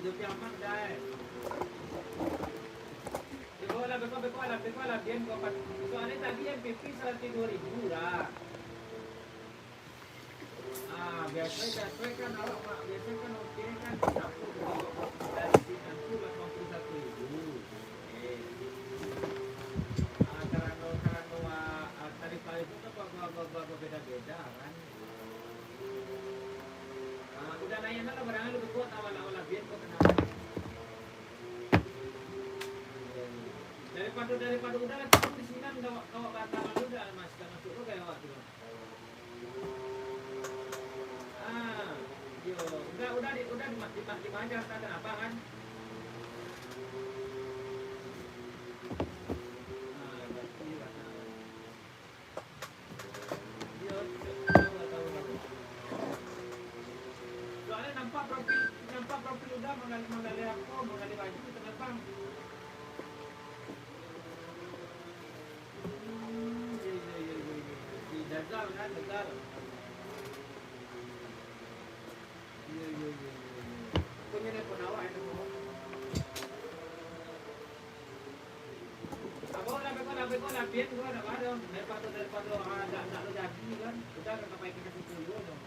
Dupi amat dah. Bekola, bien kau. Soalnya tadi yang PP 102.000 lah. Biasanya kan awak biasanya kan okey kan 10 dari sini 81.000. Karena tarif itu kan beda-beda kan. Udah nanya lah barangnya lebih kuat awal-awal biar kau kenapa. Daripada udah lah di sini kan kau batal udah mas karena suruh kayak waktu. Udah dimati aja tak kenapa kan? Soalnya nampak profil udah mengalir baju itu terbang. Dazal kan, dazal. Iya. Punya telepon awak itu. Bekola, biar gua ada daripada ada lo jadi kan, udah pakai kita situ dulu dong.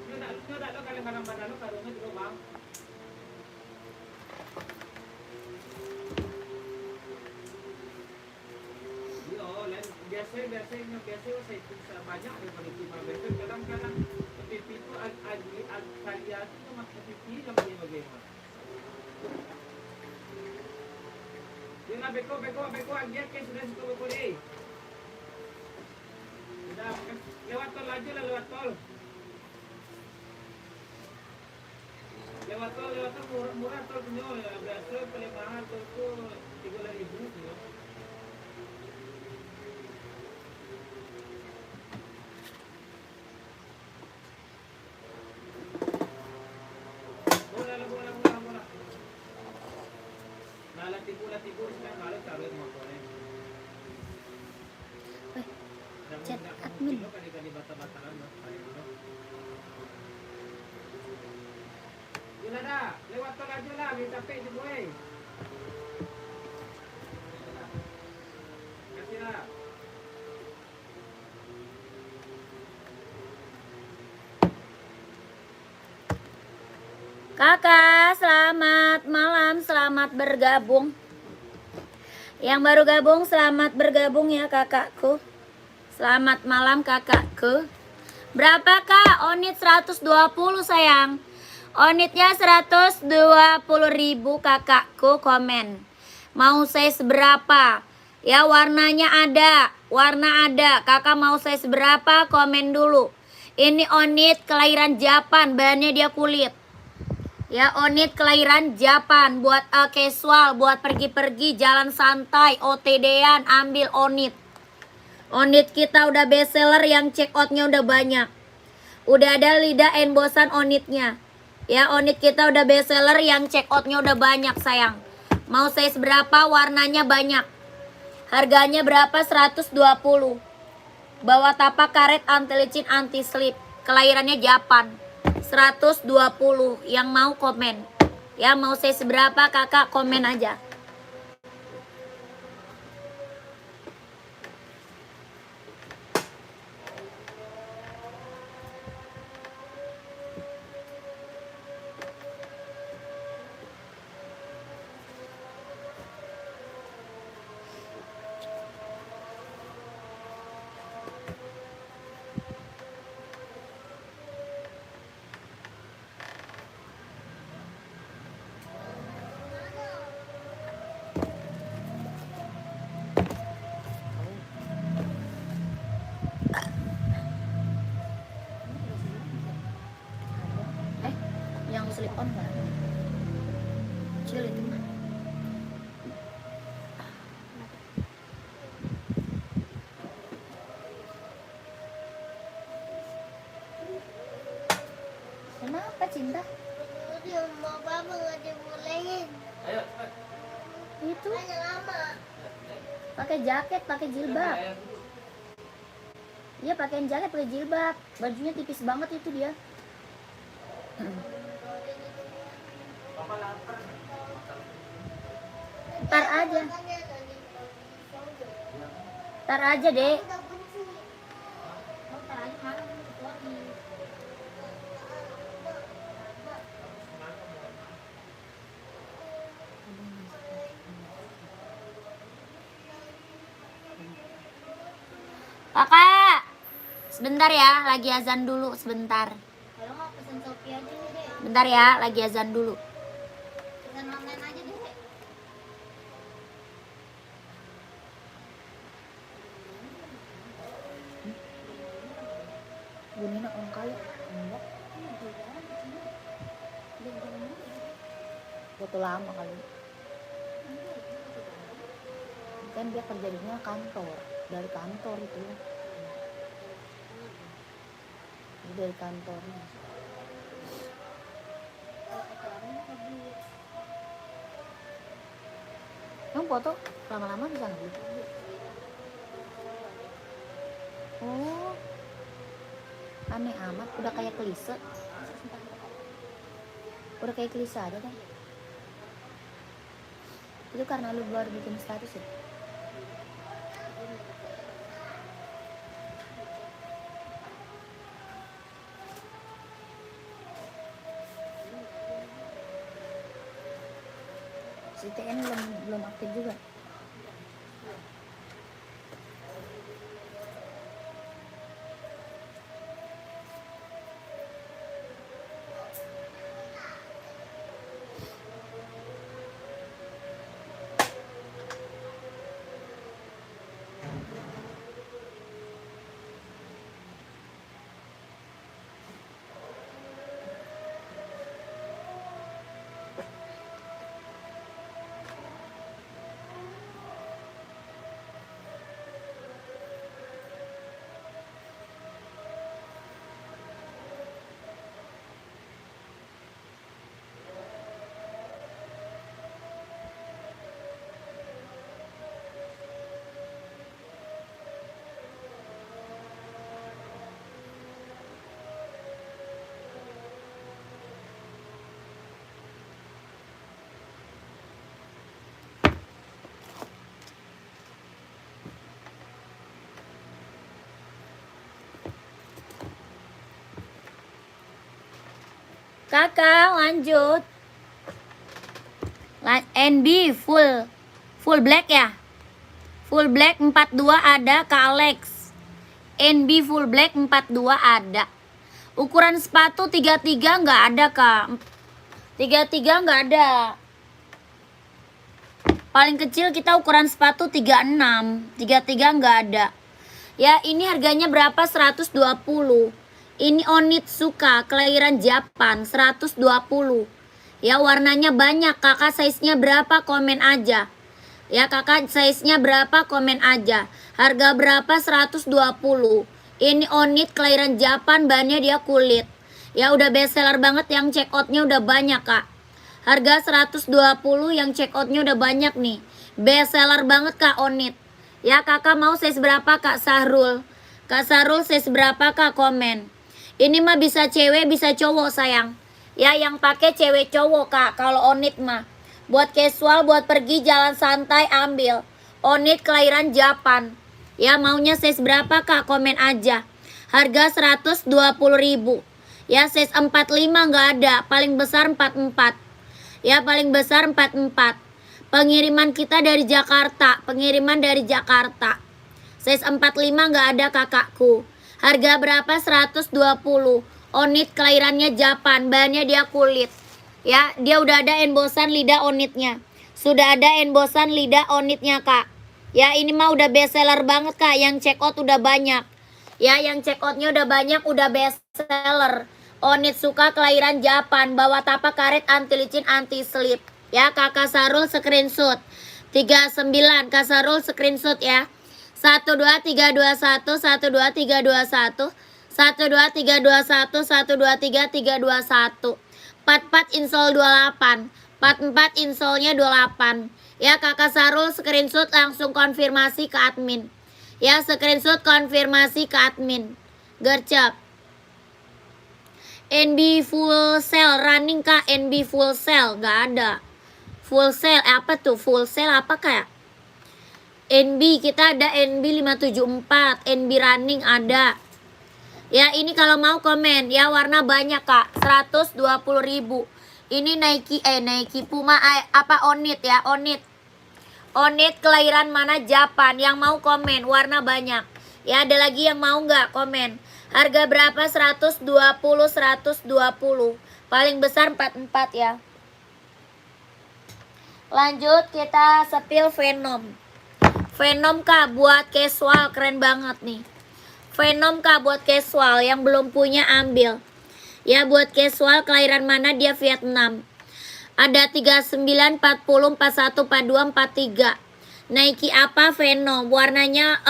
Dia nak lo kalau barang badan lo karungnya dulu bang. Biasanya saya bisa banyak daripada cuma biasa kadang-kadang PP itu kalian itu masuk PP yang bagaimana. Dia beko dia ke sudah situ beko deh. Sudah lewat tol aja lah lewat tol. Lewat tol murah tol punya biasa paling mahal tol itu 3.000 ya. Chat admin. Yalah dah, lewat tol aja lah, biar capek je boy. Kasihlah. Kakak, selamat malam, selamat bergabung. Yang baru gabung, selamat bergabung ya kakakku. Selamat malam kakakku. Berapa kak? Onit 120 sayang. Onitnya 120.000 kakakku, komen. Mau size berapa? Ya warnanya ada. Warna ada. Kakak mau size berapa? Komen dulu. Ini onit kelahiran Japan. Bahannya dia kulit. Ya onit kelahiran Japan. Buat casual. Buat pergi-pergi jalan santai. OTD-an ambil onit. Onit kita udah best seller yang check outnya udah banyak. Udah ada lidah embosan onitnya. Ya onit kita udah best seller yang check outnya udah banyak sayang. Mau size berapa? Warnanya banyak. Harganya berapa? 120. Bawa tapak karet anti licin anti slip. Kelahirannya Japan. 120. Yang mau komen. Ya mau size berapa kakak komen aja. Yang slip on gak? Kecil itu mah. Kenapa cinta? Dia mau baba nggak dibolehin. Ayo. Itu Hanya lama. pakai jaket, pakai jilbab. Iya pakaiin jaket, pakai jilbab. Bajunya tipis banget itu dia. Papa lapar. Ntar aja. Ntar aja, Dek. Kakak, sebentar ya, lagi azan dulu sebentar. Kalau nggak pesen Shopee aja nih deh. Bentar ya, lagi azan dulu. Pesen online aja deh. Bunyinya on kali. Enggak. Foto lama kali. Kan dia kerjanya kantor, dari kantor itu. Dia dari kantornya. Yang foto lama-lama bisa nggak? Oh, aneh amat. Udah kayak klise. Udah kayak klise aja kan? Itu karena lu baru bikin status ya? Si TN belum aktif juga. Kakak lanjut. NB full black ya. Full black 42 ada Kak Alex. NB full black 42 ada. Ukuran sepatu 33 nggak ada Kak. 33 nggak ada. Paling kecil kita ukuran sepatu 36. 33 nggak ada. Ya ini harganya berapa? 120. Ini Onitsuka kelahiran Japan 120. Ya warnanya banyak. Kakak size-nya berapa? Komen aja. Ya kakak size-nya berapa? Komen aja. Harga berapa? 120. Ini Onit kelahiran Japan, bahannya dia kulit. Ya udah best seller banget, yang check out-nya udah banyak Kak. Harga 120, yang check out-nya udah banyak nih. Best seller banget Kak Onit. Ya kakak mau size berapa Kak Sahrul? Kak Sahrul size berapa Kak? Komen. Ini mah bisa cewek bisa cowok sayang. Ya yang pakai cewek cowok Kak. Kalau Onit mah buat casual, buat pergi jalan santai ambil. Onit kelahiran Japan. Ya maunya size berapa Kak? Komen aja. Harga 120.000. Ya size 45 nggak ada. Paling besar 44. Ya paling besar 44. Pengiriman kita dari Jakarta. Pengiriman dari Jakarta. Size 45 nggak ada kakakku. Harga berapa? 120. Onit kelahirannya Japan, bahannya dia kulit. Ya, dia udah ada embosan lidah Onitnya. Sudah ada embosan lidah Onitnya Kak. Ya, ini mah udah best seller banget Kak. Yang check out udah banyak. Ya, yang check outnya udah banyak, udah best seller. Onitsuka kelahiran Japan, bawa tapak karet anti licin anti slip. Ya, Kakak Sarul screenshot. 39 Kak Sarul screenshot ya. 12321 12321 12321 12321 44 insol 28 44 insolnya 28. Ya kakak Sarul screenshot langsung konfirmasi ke admin. Ya screenshot konfirmasi ke admin. Gercep. NB full sale running kak, NB full sale nggak ada. Full sale apa tuh? Full sale apa kak? NB kita ada NB 574, NB running ada. Ya ini kalau mau komen ya, warna banyak kak, 120.000. Ini Nike Puma apa Onit ya, Onit. Onit kelahiran mana Japan, yang mau komen warna banyak. Ya ada lagi yang mau nggak komen. Harga berapa? 120. Paling besar 44 ya. Lanjut kita sepil Venom. Venom kak buat casual keren banget nih. Venom kak buat casual, yang belum punya ambil. Ya buat casual kelahiran mana dia Vietnam. Ada 39, 40, 41, 42, 43. Nike apa Venom? Warnanya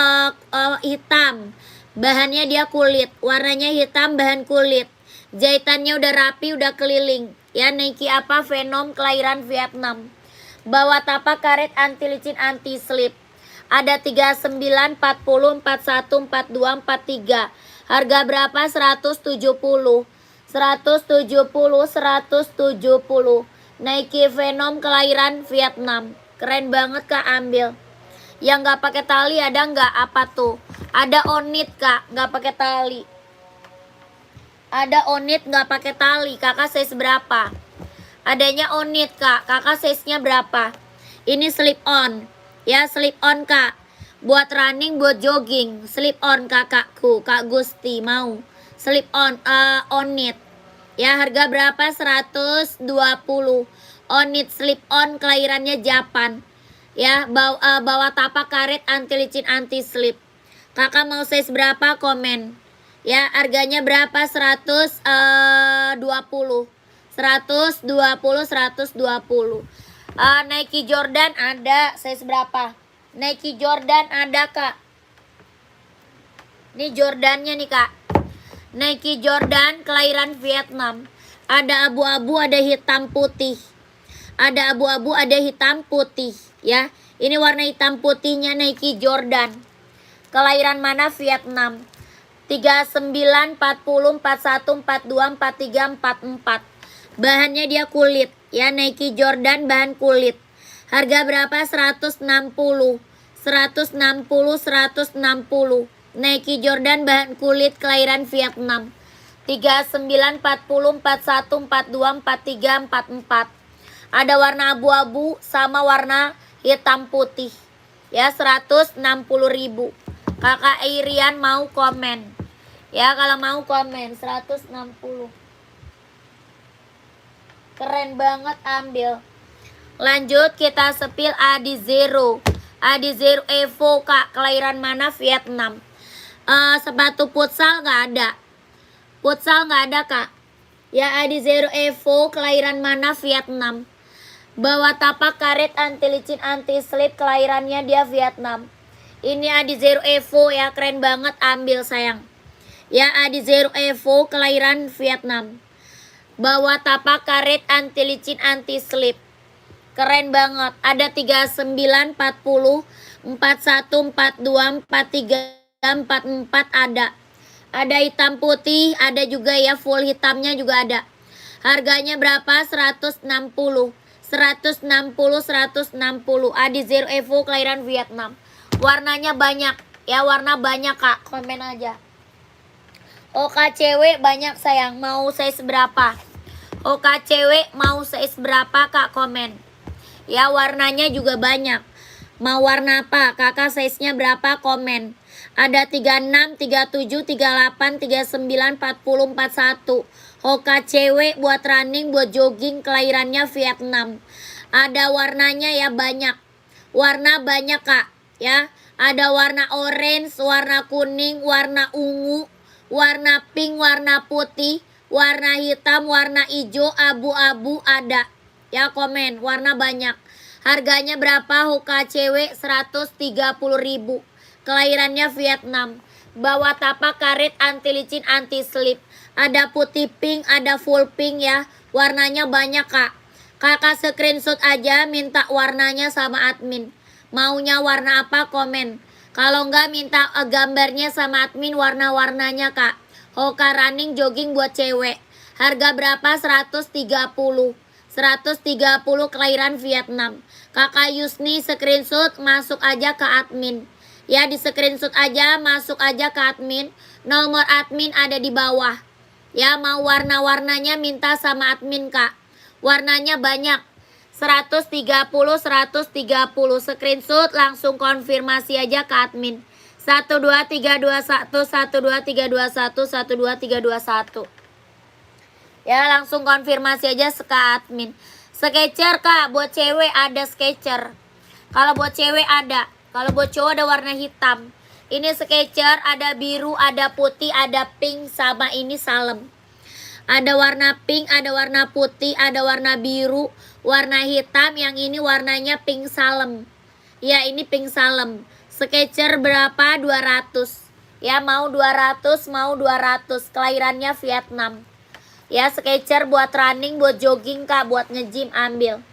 hitam. Bahannya dia kulit. Warnanya hitam, bahan kulit. Jahitannya udah rapi, udah keliling. Ya Nike apa Venom kelahiran Vietnam. Bawa tapak karet anti licin anti slip. Ada 39, 40, 41, 42, 43. Harga berapa? 170. 170. Nike Venom kelahiran Vietnam. Keren banget kak, ambil. Yang nggak pakai tali ada nggak? Apa tuh? Ada Onit kak, nggak pakai tali. Ada Onit nggak pakai tali. Kakak size berapa? Adanya Onit kak. Kakak size-nya berapa? Ini slip on. Ya slip on kak. Buat running, buat jogging. Slip on kakakku, Kak Gusti mau. Slip on Onit. Ya harga berapa? 120. Onit slip on kelahirannya Japan. Ya bawa tapak karet anti licin anti slip. Kakak mau size berapa? Komen. Ya harganya berapa? 120. 120. Nike Jordan ada size berapa? Nike Jordan ada kak. Ini Jordannya nih kak. Nike Jordan kelahiran Vietnam. Ada abu-abu, ada hitam putih. Ada abu-abu, ada hitam putih. Ya, ini warna hitam putihnya Nike Jordan. Kelahiran mana? Vietnam. 39, 40, 41, 42, 43, 44. Bahannya dia kulit. Ya Nike Jordan bahan kulit. Harga berapa? 160. 160. Nike Jordan bahan kulit kelahiran Vietnam. 39, 40, 41, 42, 43, 44. Ada warna abu-abu sama warna hitam putih. Ya 160.000. Kakak Irian mau komen. Ya kalau mau komen 160. Keren banget, ambil. Lanjut kita sepil Adi Zero. Adi Zero Evo kak, kelahiran mana? Vietnam. Sepatu futsal nggak ada. Futsal nggak ada kak. Ya Adi Zero Evo kelahiran mana? Vietnam. Bawa tapak karet anti licin anti slip kelahirannya dia Vietnam. Ini Adi Zero Evo ya, keren banget, ambil sayang. Ya Adi Zero Evo kelahiran Vietnam. Bawa tapak karet anti licin anti slip. Keren banget. Ada 39, 40, 41, 42, 43, 44 ada. Ada hitam putih, ada juga ya full hitamnya juga ada. Harganya berapa? 160. 160. Adi Zero Evo kelahiran Vietnam. Warnanya banyak. Ya warna banyak kak. Komen aja. Oka cewek banyak sayang. Mau size berapa? Oka cewek mau size berapa kak? Komen. Ya warnanya juga banyak. Mau warna apa? Kakak size-nya berapa? Komen. Ada 36, 37, 38, 39, 40, 41. Hoka cewek buat running, buat jogging kelahirannya Vietnam. Ada warnanya ya banyak. Warna banyak kak. Ya. Ada warna orange, warna kuning, warna ungu, warna pink, warna putih, warna hitam, warna hijau, abu-abu ada. Ya komen, warna banyak. Harganya berapa? Hoka cewek 130.000. Kelahirannya Vietnam. Bawa tapak karet anti licin anti slip. Ada putih pink, ada full pink ya. Warnanya banyak kak. Kakak screenshot aja, minta warnanya sama admin. Maunya warna apa? Komen. Kalau enggak minta gambarnya sama admin warna-warnanya kak. Hoka running jogging buat cewek. Harga berapa? 130. 130 kelahiran Vietnam. Kakak Yusni screenshot masuk aja ke admin. Ya, di screenshot aja, masuk aja ke admin. Nomor admin ada di bawah. Ya, mau warna-warnanya minta sama admin, Kak. Warnanya banyak. 130 screenshot langsung konfirmasi aja ke admin. 12321 12321 12321. Ya, langsung konfirmasi aja ke admin. Sketcher, Kak, buat cewek ada sketcher. Kalau buat cewek ada. Kalau buat cowok ada warna hitam. Ini sketcher, ada biru, ada putih, ada pink, sama ini salem. Ada warna pink, ada warna putih, ada warna biru, warna hitam. Yang ini warnanya pink salem. Ya, ini pink salem. Sketcher berapa? 200. Ya, mau 200, mau 200. Kelahirannya Vietnam. Ya, sketcher buat running, buat jogging, Kak, buat nge-gym ambil.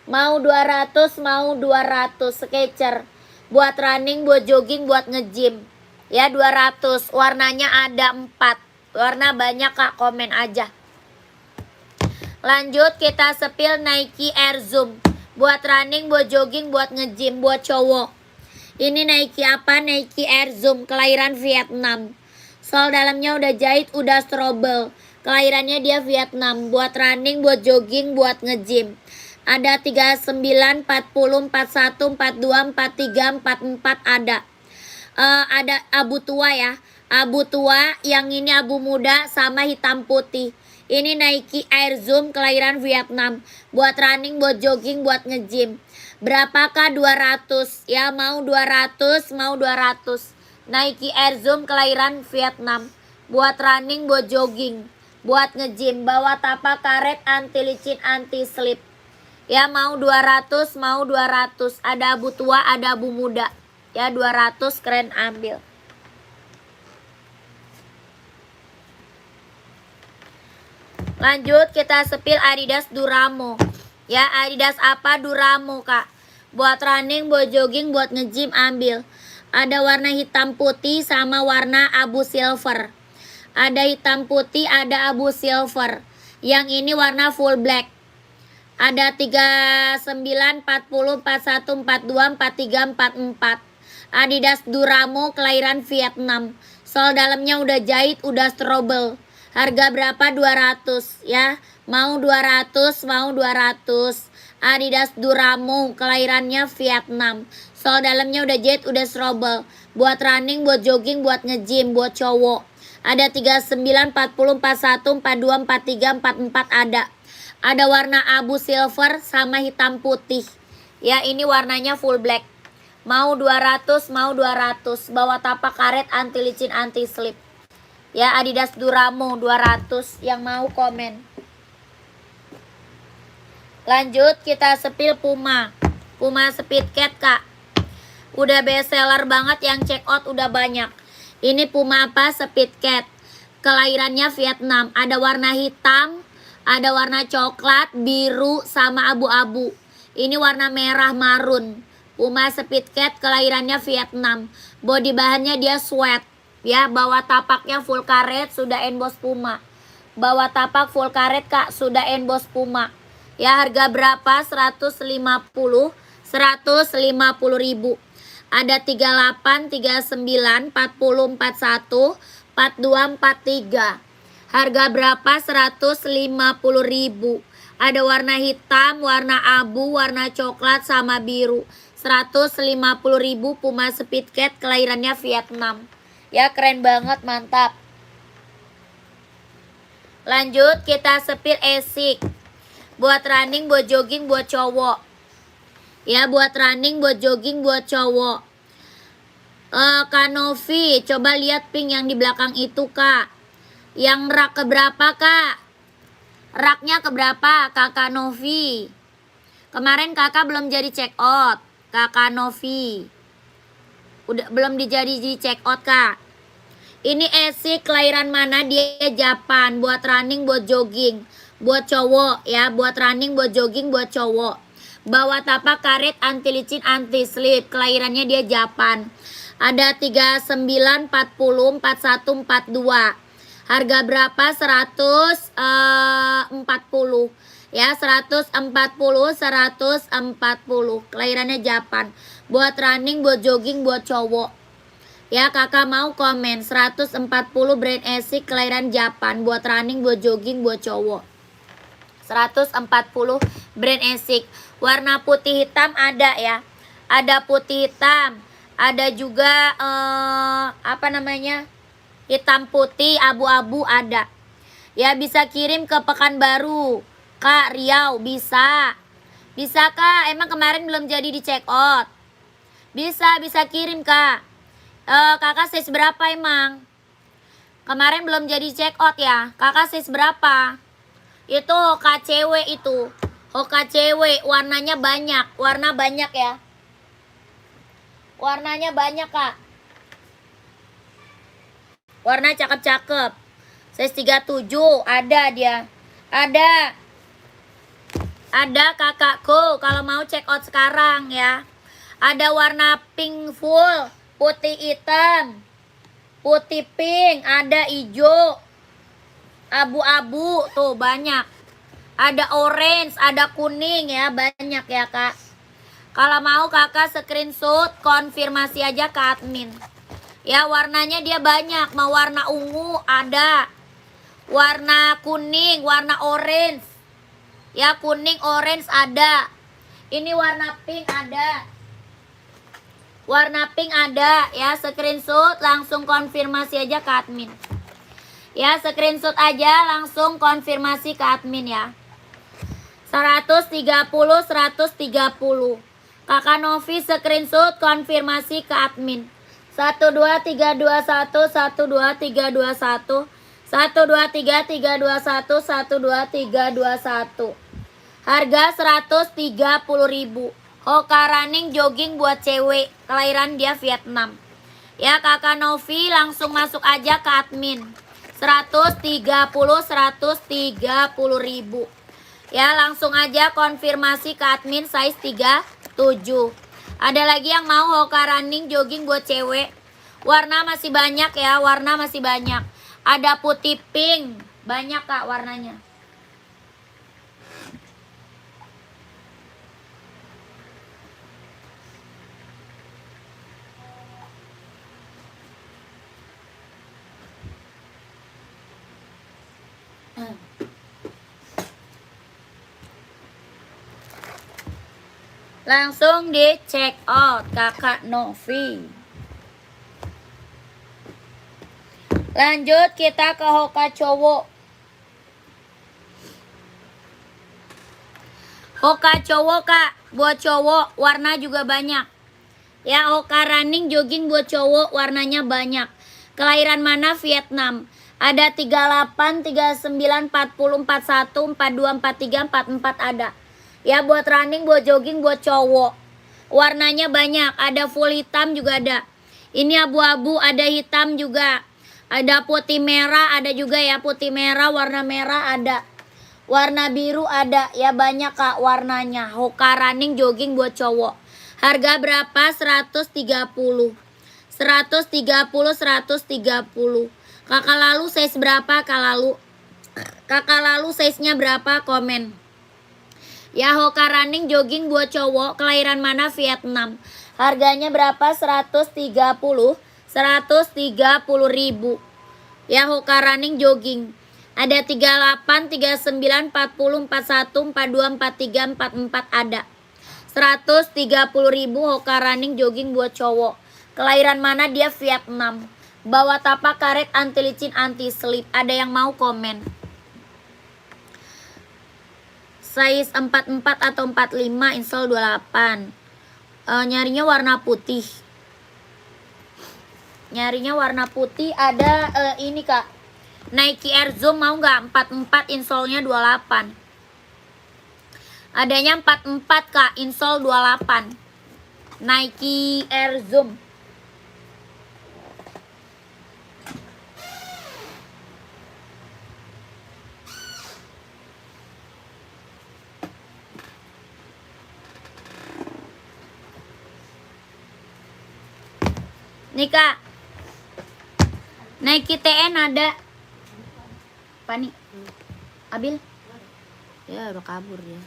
Mau 200, mau 200 sketcher. Buat running, buat jogging, buat nge-gym. Ya, 200. Warnanya ada 4. Warna banyak, Kak, komen aja. Lanjut kita sepil Nike Air Zoom. Buat running, buat jogging, buat nge-gym, buat cowok. Ini Nike apa? Nike Air Zoom, kelahiran Vietnam. Sol dalamnya udah jahit, udah strobel. Kelahirannya dia Vietnam. Buat running, buat jogging, buat nge-gym. Ada 39, 40, 41, 42, 43, 44 ada. Ada abu tua ya. Abu tua, yang ini abu muda sama hitam putih. Ini Nike Air Zoom, kelahiran Vietnam. Buat running, buat jogging, buat nge-gym. Berapakah? 200. Ya, mau 200, mau 200. Nike Air Zoom, kelahiran Vietnam. Buat running, buat jogging, buat nge-gym. Bawa tapak karet, anti licin, anti slip. Ya, mau 200, mau 200. Ada abu tua, ada abu muda. Ya, 200, keren, ambil. Lanjut kita sepil Adidas Duramo. Ya, Adidas apa? Duramo, Kak. Buat running, buat jogging, buat nge-gym ambil. Ada warna hitam putih sama warna abu silver. Ada hitam putih, ada abu silver. Yang ini warna full black. Ada 39, 40, 41, 42, 43, 44. Adidas Duramo, kelahiran Vietnam. Sol dalamnya udah jahit, udah strobel. Harga berapa? 200 ya. Mau 200, mau 200. Adidas Duramo, kelahirannya Vietnam. Sol dalamnya udah jahit, udah strobel. Buat running, buat jogging, buat nge-gym, buat cowok. Ada 39, 40, 41, 42, 43, 44 ada. Ada warna abu silver sama hitam putih. Ya, ini warnanya full black. Mau 200, mau 200. Bawa tapak karet, anti licin, anti slip. Ya, Adidas Duramo 200. Yang mau komen. Lanjut kita sepil Puma. Puma Speed Cat, Kak. Udah best seller banget, yang check out udah banyak. Ini Puma apa? Speed Cat. Kelahirannya Vietnam. Ada warna hitam, ada warna coklat, biru, sama abu-abu. Ini warna merah marun. Puma Speed Cat, kelahirannya Vietnam. Body bahannya dia sweat. Ya, bawa tapaknya full karet, sudah emboss Puma. Bawa tapak full karet, Kak, sudah emboss Puma. Ya, harga berapa? 150. 150 ribu. Ada 38, 39, 40, 41, 42, 43. Harga berapa? 150 ribu. Ada warna hitam, warna abu, warna coklat, sama biru. 150 ribu Puma Speed Cat, kelahirannya Vietnam. Ya, keren banget, mantap. Lanjut kita sepil Asics. Buat running, buat jogging, buat cowok. Ya, buat running, buat jogging, buat cowok. Kanovi, coba lihat pink yang di belakang itu, Kak. Yang rak keberapa, Kak? Raknya keberapa, Kakak Novi? Kemarin Kakak belum jadi check out, Kakak Novi. Udah belum dijadi di check out, Kak. Ini Asics, kelahiran mana? Dia Japan. Buat running, buat jogging, buat cowok ya. Buat running, buat jogging, buat cowok. Bawa tapak karet, anti licin, anti slip. Kelahirannya dia Japan. Ada 39, 40, 41, 42. Harga berapa? 140. Ya, 140. Kelahirannya Japan. Buat running, buat jogging, buat cowok. Ya, kakak mau komen 140 brand Asics kelahiran Japan. Buat running, buat jogging, buat cowok. 140 brand Asics. Warna putih hitam ada ya. Ada putih hitam. Ada juga apa namanya? Hitam putih, abu-abu ada. Ya, bisa kirim ke Pekanbaru. Kak, Riau, bisa. Bisa Kak, emang kemarin belum jadi di check out. Bisa kirim Kak. Kakak size berapa emang? Kemarin belum jadi check out ya. Kakak size berapa? Itu Hoka cewek itu. Hoka cewek warnanya banyak. Warna banyak ya. Warnanya banyak Kak. Warna cakep-cakep. Size 37 ada dia. Ada kakakku kalau mau check out sekarang ya. Ada warna pink full, putih hitam, putih pink, ada hijau, abu-abu tuh banyak. Ada orange, ada kuning ya, banyak ya Kak. Kalau mau kakak screenshot, konfirmasi aja ke admin. Ya, warnanya dia banyak. Mau warna ungu ada, warna kuning, warna orange. Ya, kuning, orange ada. Ini warna pink ada. Warna pink ada ya, screenshot langsung konfirmasi aja ke admin. Ya, screenshot aja langsung konfirmasi ke admin ya. 130. Kakak Novi screenshot konfirmasi ke admin. 12321 12321 12321 12321. Harga 130.000. Hoka running jogging buat cewek. Kelahiran dia Vietnam. Ya, Kakak Novi langsung masuk aja ke admin. 130.000. Ya, langsung aja konfirmasi ke admin size 37. Ada lagi yang mau Hoka running jogging buat cewek? Warna masih banyak ya, warna masih banyak. Ada putih pink, banyak Kak warnanya. Langsung di check out Kakak Novi. Lanjut kita ke Hoka cowok. Hoka cowok Kak, buat cowok warna juga banyak. Ya, Hoka running jogging buat cowok warnanya banyak. Kelahiran mana? Vietnam. Ada 38, 39, 40, 41, 42, 43, 44 ada. Ya, buat running, buat jogging, buat cowok. Warnanya banyak, ada full hitam juga ada. Ini abu-abu, ada hitam juga. Ada putih merah, ada juga ya putih merah, warna merah ada. Warna biru ada, ya banyak Kak warnanya. Hoka running jogging buat cowok. Harga berapa? 130. 130. Kakak lalu size berapa Kak lalu? Kakak lalu size-nya berapa? Komen. Ya, Hoka running jogging buat cowok. Kelahiran mana? Vietnam. Harganya berapa? 130. 130.000. Ya, Hoka running jogging. Ada 38, 39, 40, 41, 42, 43, 44 ada. 130.000 Hoka running jogging buat cowok. Kelahiran mana? Dia Vietnam. Bawa tapak karet anti licin anti slip. Ada yang mau komen? Size 44 atau 45, install 28. Nyarinya warna putih. Nyarinya warna putih. Ada ini Kak, Nike Air Zoom mau nggak? 44, installnya 28. Adanya 44 Kak, install 28. Nike Air Zoom. Nih Kak, Nike TN ada. Pani. Abil. Ya udah kabur ya.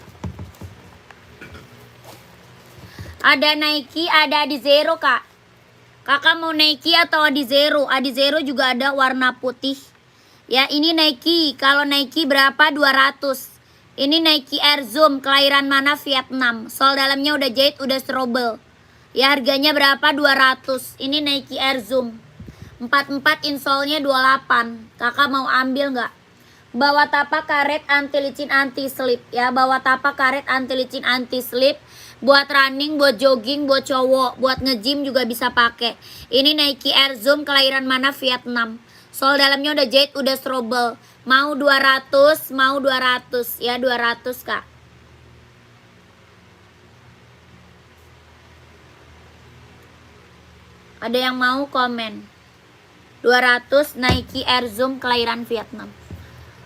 Ada Nike, ada Adizero kak. Kakak mau Nike atau Adizero? Adizero juga ada warna putih. Ya ini Nike. Kalau Nike berapa? 200. Ini Nike Air Zoom. Kelahiran mana? Vietnam. Sol dalamnya udah jahit, udah strobel. Ya harganya berapa? 200. Ini Nike Air Zoom. 44 insolnya 28. Kakak mau ambil nggak? Bawa tapak karet anti licin anti slip. Ya bawa tapak karet anti licin anti slip. Buat running, buat jogging, buat cowok, buat nge-gym juga bisa pakai. Ini Nike Air Zoom kelahiran mana? Vietnam. Sol dalamnya udah jahit, udah strobel. Mau 200, mau 200. Ya 200 kak. Ada yang mau komen? 200 Nike Air Zoom kelahiran Vietnam.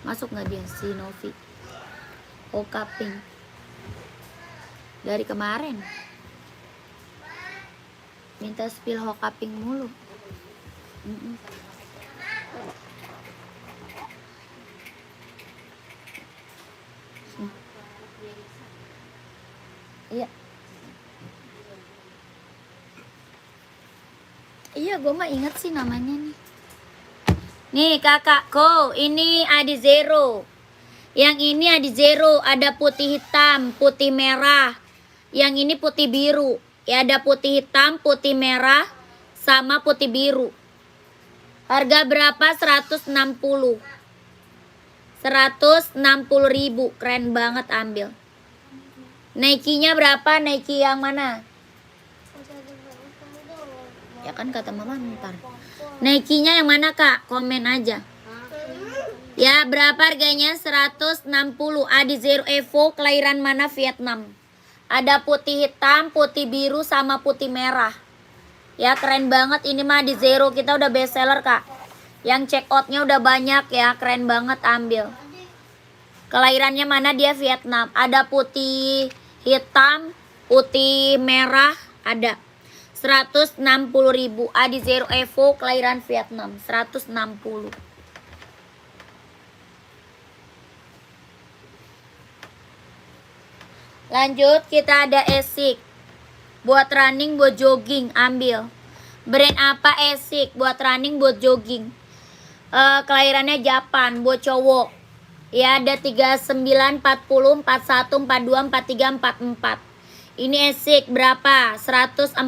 Masuk nggak dia si Novi? Hoka Pink. Dari kemarin minta spill Hoka Pink mulu. Iya. Iya, gue mah inget sih namanya nih. Nih kakakku, ini Adizero. Yang ini Adizero, ada putih hitam, putih merah. Yang ini putih biru. Ya ada putih hitam, putih merah, sama putih biru. Harga berapa? 160. 160.000. Keren banget, ambil. Nike-nya berapa? Nike yang mana? Ya kan kata mama ntar. Nike-nya yang mana kak? Komen aja. Ya berapa harganya? 160. Adizero Evo kelahiran mana? Vietnam. Ada putih hitam, putih biru, sama putih merah. Ya keren banget. Ini mah Adizero kita udah best seller kak. Yang check outnya udah banyak ya. Keren banget, ambil. Kelahirannya mana? Dia Vietnam. Ada putih hitam, putih merah, ada. 160.000. Adizero Evo kelahiran Vietnam. 160. Lanjut, kita ada Esik. Buat running, buat jogging, ambil. Brand apa Esik? Buat running, buat jogging. Kelahirannya Japan, buat cowok. Ya, ada 39, 40, 41, 42, 43, 44. Ini Esik berapa? 140.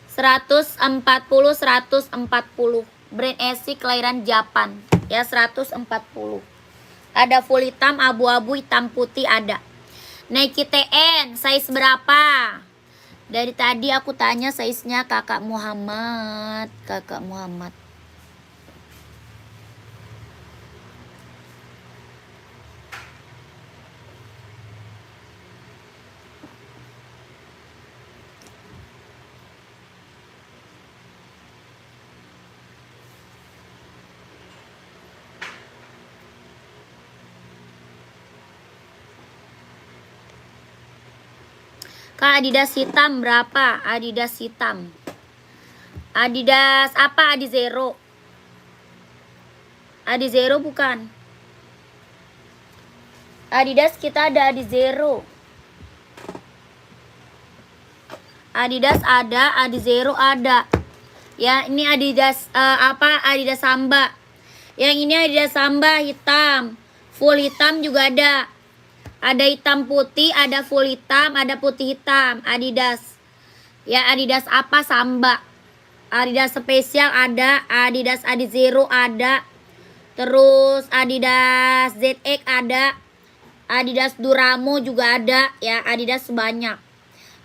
140, 140. Brand Esik kelahiran Japan. Ya, 140. Ada full hitam, abu-abu, hitam putih ada. Nike TN, size berapa? Dari tadi aku tanya size-nya kakak Muhammad. Kakak Muhammad. Kak, Adidas hitam berapa? Adidas hitam. Adidas apa? Adizero. Adizero bukan. Adidas kita ada Adizero. Adidas ada, Adizero ada. Ya, ini Adidas apa? Adidas Samba. Yang ini Adidas Samba hitam. Full hitam juga ada. Ada hitam putih, ada full hitam, ada putih hitam. Adidas. Ya, Adidas apa? Samba. Adidas spesial ada, Adidas Adizero ada. Terus Adidas ZX ada. Adidas Duramo juga ada, ya, Adidas banyak.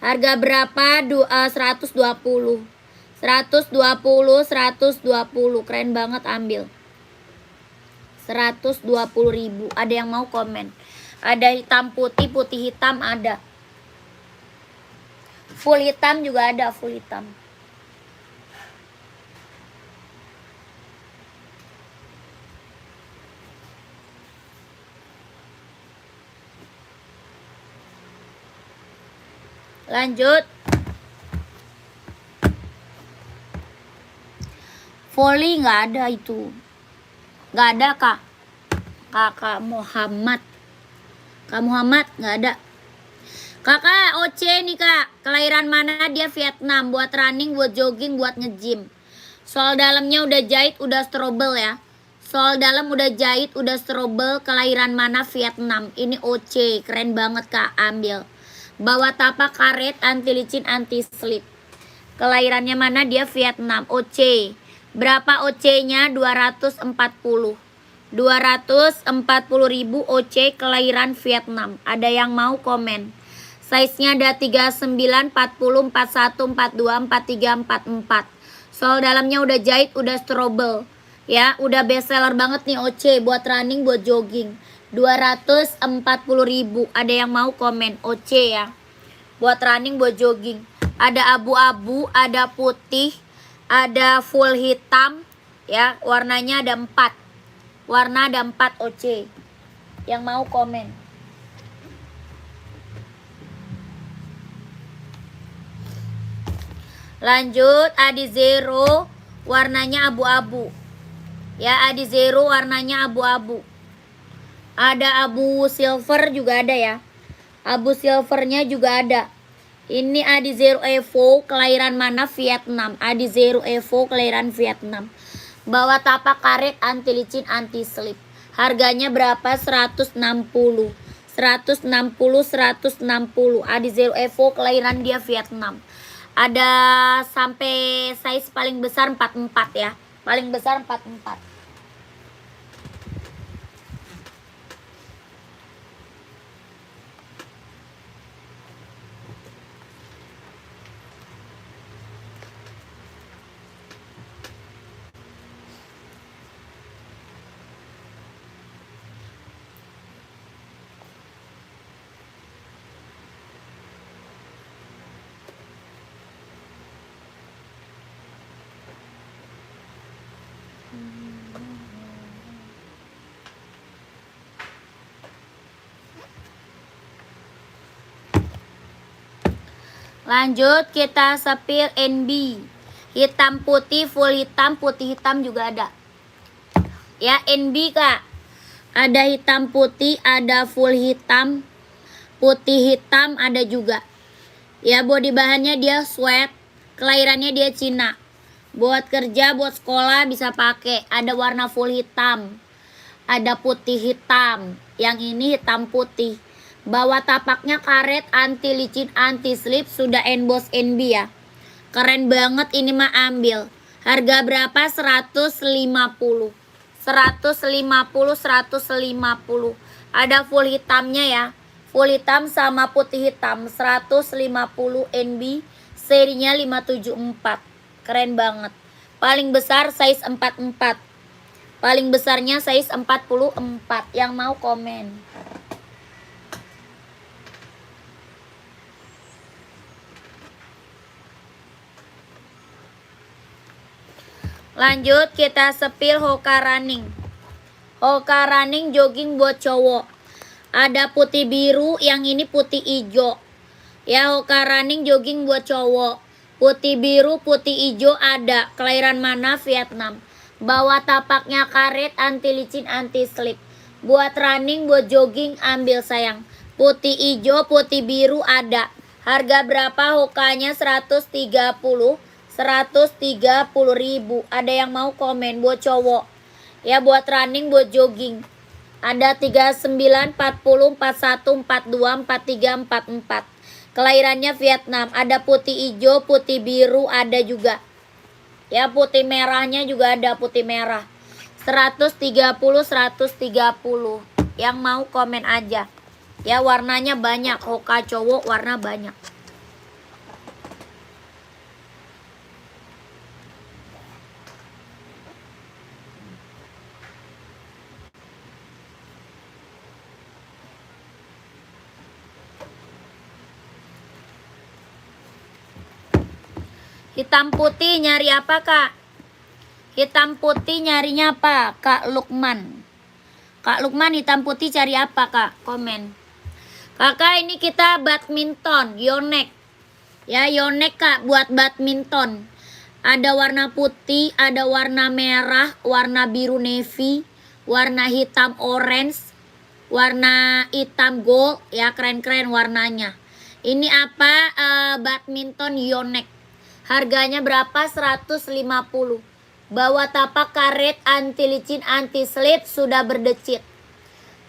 Harga berapa? 120. 120, 120. Keren banget, ambil. 120.000. Ada yang mau komen? Ada hitam putih, putih hitam ada. Full hitam juga ada, full hitam. Lanjut. Volley nggak ada itu. Nggak ada kak. Kakak Muhammad. Kak Muhammad nggak ada. Kakak OC nih kak, kelahiran mana? Dia Vietnam, buat running, buat jogging, buat nge-gym. Sol dalamnya udah jahit, udah strobel ya. Sol dalam udah jahit, udah strobel, kelahiran mana? Vietnam. Ini OC, keren banget kak, ambil. Bawa tapak karet, anti licin, anti slip. Kelahirannya mana? Dia Vietnam, OC. Berapa OC-nya? 240. 240.000 OC, kelahiran Vietnam. Ada yang mau komen? Size-nya ada 39, 40, 41, 42, 43, 44. Sol dalamnya udah jahit, udah strobel. Ya, udah best seller banget nih OC buat running, buat jogging. 240.000. Ada yang mau komen? OC ya. Buat running, buat jogging. Ada abu-abu, ada putih, ada full hitam. Ya, warnanya ada 4. Warna ada 4 OC. Yang mau komen? Lanjut, Adi Zero warnanya abu-abu. Ya, Adi Zero warnanya abu-abu. Ada abu silver juga ada ya. Abu silvernya juga ada. Ini Adi Zero Evo, kelahiran mana? Vietnam. Adi Zero Evo, kelahiran Vietnam. Bawa tapak karet, anti licin, anti slip. Harganya berapa? 160. 160, 160. Adi Zero Evo, kelahiran dia Vietnam. Ada sampai size paling besar 44 ya. Paling besar 44. Lanjut kita sepil NB. Hitam putih, full hitam, putih hitam juga ada. Ya NB kak. Ada hitam putih, ada full hitam, putih hitam ada juga. Ya body bahannya dia sweat. Kelahirannya dia Cina. Buat kerja, buat sekolah bisa pakai. Ada warna full hitam. Ada putih hitam. Yang ini hitam putih. Bawa tapaknya karet, anti licin, anti slip, sudah emboss NB ya. Keren banget ini mah, ambil. Harga berapa? 150. 150, 150. Ada full hitamnya ya. Full hitam sama putih hitam. 150 NB, serinya 574. Keren banget. Paling besar size 44. Paling besarnya size 44. Yang mau komen? Lanjut kita sepil Hoka Running. Hoka Running jogging buat cowok. Ada putih biru, yang ini putih hijau. Ya Hoka Running jogging buat cowok. Putih biru, putih hijau ada. Kelahiran mana? Vietnam. Bawa tapaknya karet, anti licin, anti slip. Buat running, buat jogging ambil sayang. Putih hijau, putih biru ada. Harga berapa Hokanya? 130. 130.000. Ada yang mau komen? Buat cowok ya, buat running, buat jogging. Ada 39, 40, 41, 42, 43, 44. Kelahirannya Vietnam. Ada putih hijau, putih biru ada juga. Ya putih merahnya juga ada, putih merah. 130, 130. Yang mau komen aja. Ya warnanya banyak. Hoka cowok warna banyak. Hitam putih nyari apa kak? Hitam putih nyarinya apa? Kak Lukman. Kak Lukman hitam putih cari apa kak? Komen. Kakak ini kita badminton, Yonex. Ya Yonex kak buat badminton. Ada warna putih, ada warna merah, warna biru navy, warna hitam orange, warna hitam gold ya, keren-keren warnanya. Ini apa? Badminton Yonex. Harganya berapa? 150. Bawa tapak karet, anti licin, anti slip, sudah berdecit.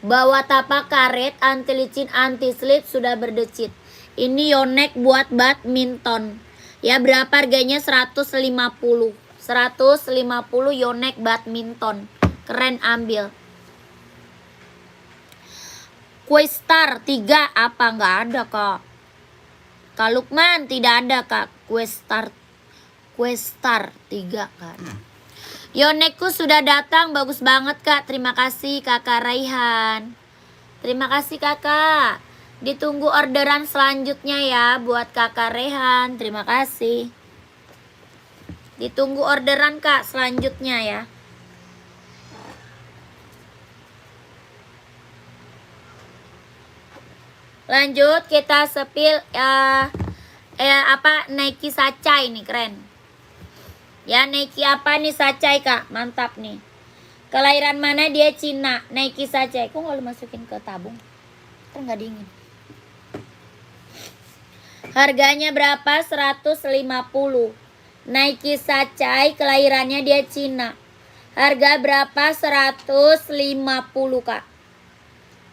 Bawa tapak karet, anti licin, anti slip, sudah berdecit. Ini Yonex buat badminton. Ya, berapa harganya? 150. 150 Yonex badminton. Keren, ambil. Questar 3 apa? Nggak ada, Kak. Kak Lukman tidak ada, Kak. Questar 3 kan. Yonexku sudah datang, bagus banget, Kak. Terima kasih Kakak Raihan. Terima kasih Kakak. Ditunggu orderan selanjutnya ya buat Kakak Raihan. Terima kasih. Ditunggu orderan Kak selanjutnya ya. Lanjut kita sepil Nike Sacai ini keren. Ya, Nike apa nih Sacai, Kak? Mantap nih. Kelahiran mana dia? Cina. Nike Sacai. Kok nggak lu masukin ke tabung? Kan nggak dingin. Harganya berapa? 150. Nike Sacai, kelahirannya dia Cina. Harga berapa? 150, Kak.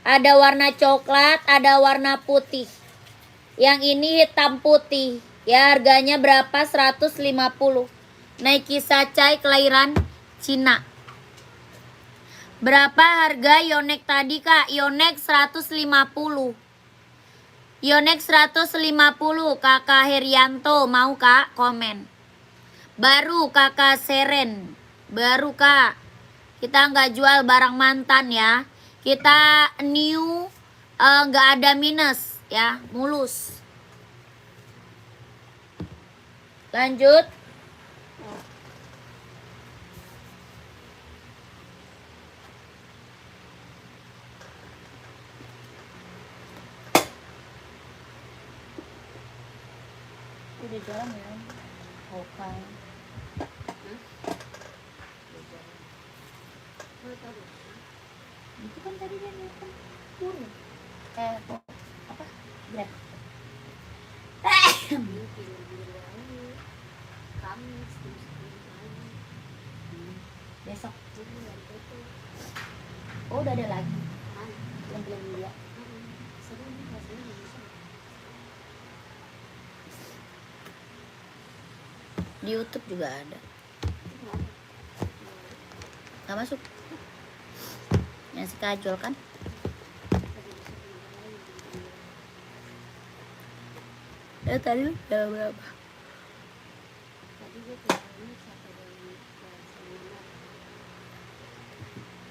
Ada warna coklat, ada warna putih. Yang ini hitam putih. Ya, harganya berapa? 150. Nike Sacai, kelahiran Cina. Berapa harga Yonex tadi, Kak? Yonex 150. Yonex 150. Kakak Herianto mau, Kak? Komen. Baru Kakak Seren. Baru, Kak. Kita nggak jual barang mantan ya. Kita new, nggak ada minus ya, mulus. Lanjut. Udah jalan ya. Oke. Itu kan tadi dia nelfon turun. Apa? Grab. Besok. Oh, udah ada lagi. Yang bilang dia. Di YouTube juga ada. Nggak masuk. Yang si Kajol kan? Tadi udah berapa?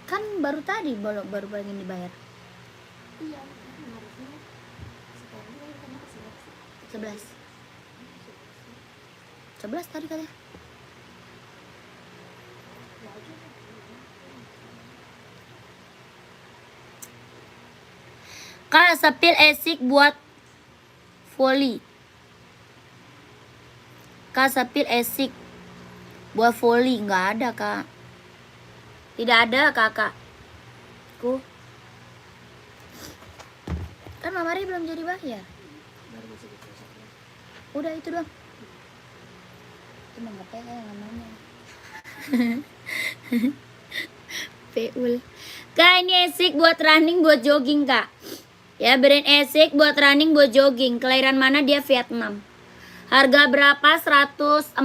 Kan baru tadi baru pengen dibayar. Iya, harusnya sekarang kan masih 11 tadi katanya. Kak, sepil esik buat volley. Kak, sepil esik buat volley. Nggak ada, Kak. Tidak ada, Kakak. Kan Mamari belum jadi bayar. Udah itu doang. Cuma nggak PE namanya. Peul. Kak, ini esik buat running, buat jogging, Kak. Ya, brand esik buat running, buat jogging. Kelahiran mana dia? Vietnam. Harga berapa? 140.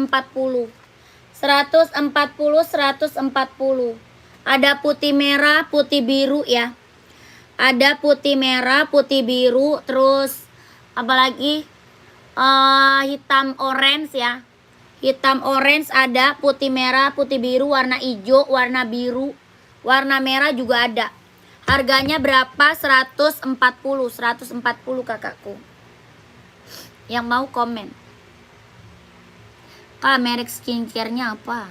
140. Ada putih merah, putih biru ya. Ada putih merah, putih biru, terus apalagi hitam orange ya. Hitam orange ada, putih merah, putih biru, warna hijau, warna biru, warna merah juga ada. Harganya berapa? 140 kakakku. Yang mau komen. Kak, merek skincare-nya apa?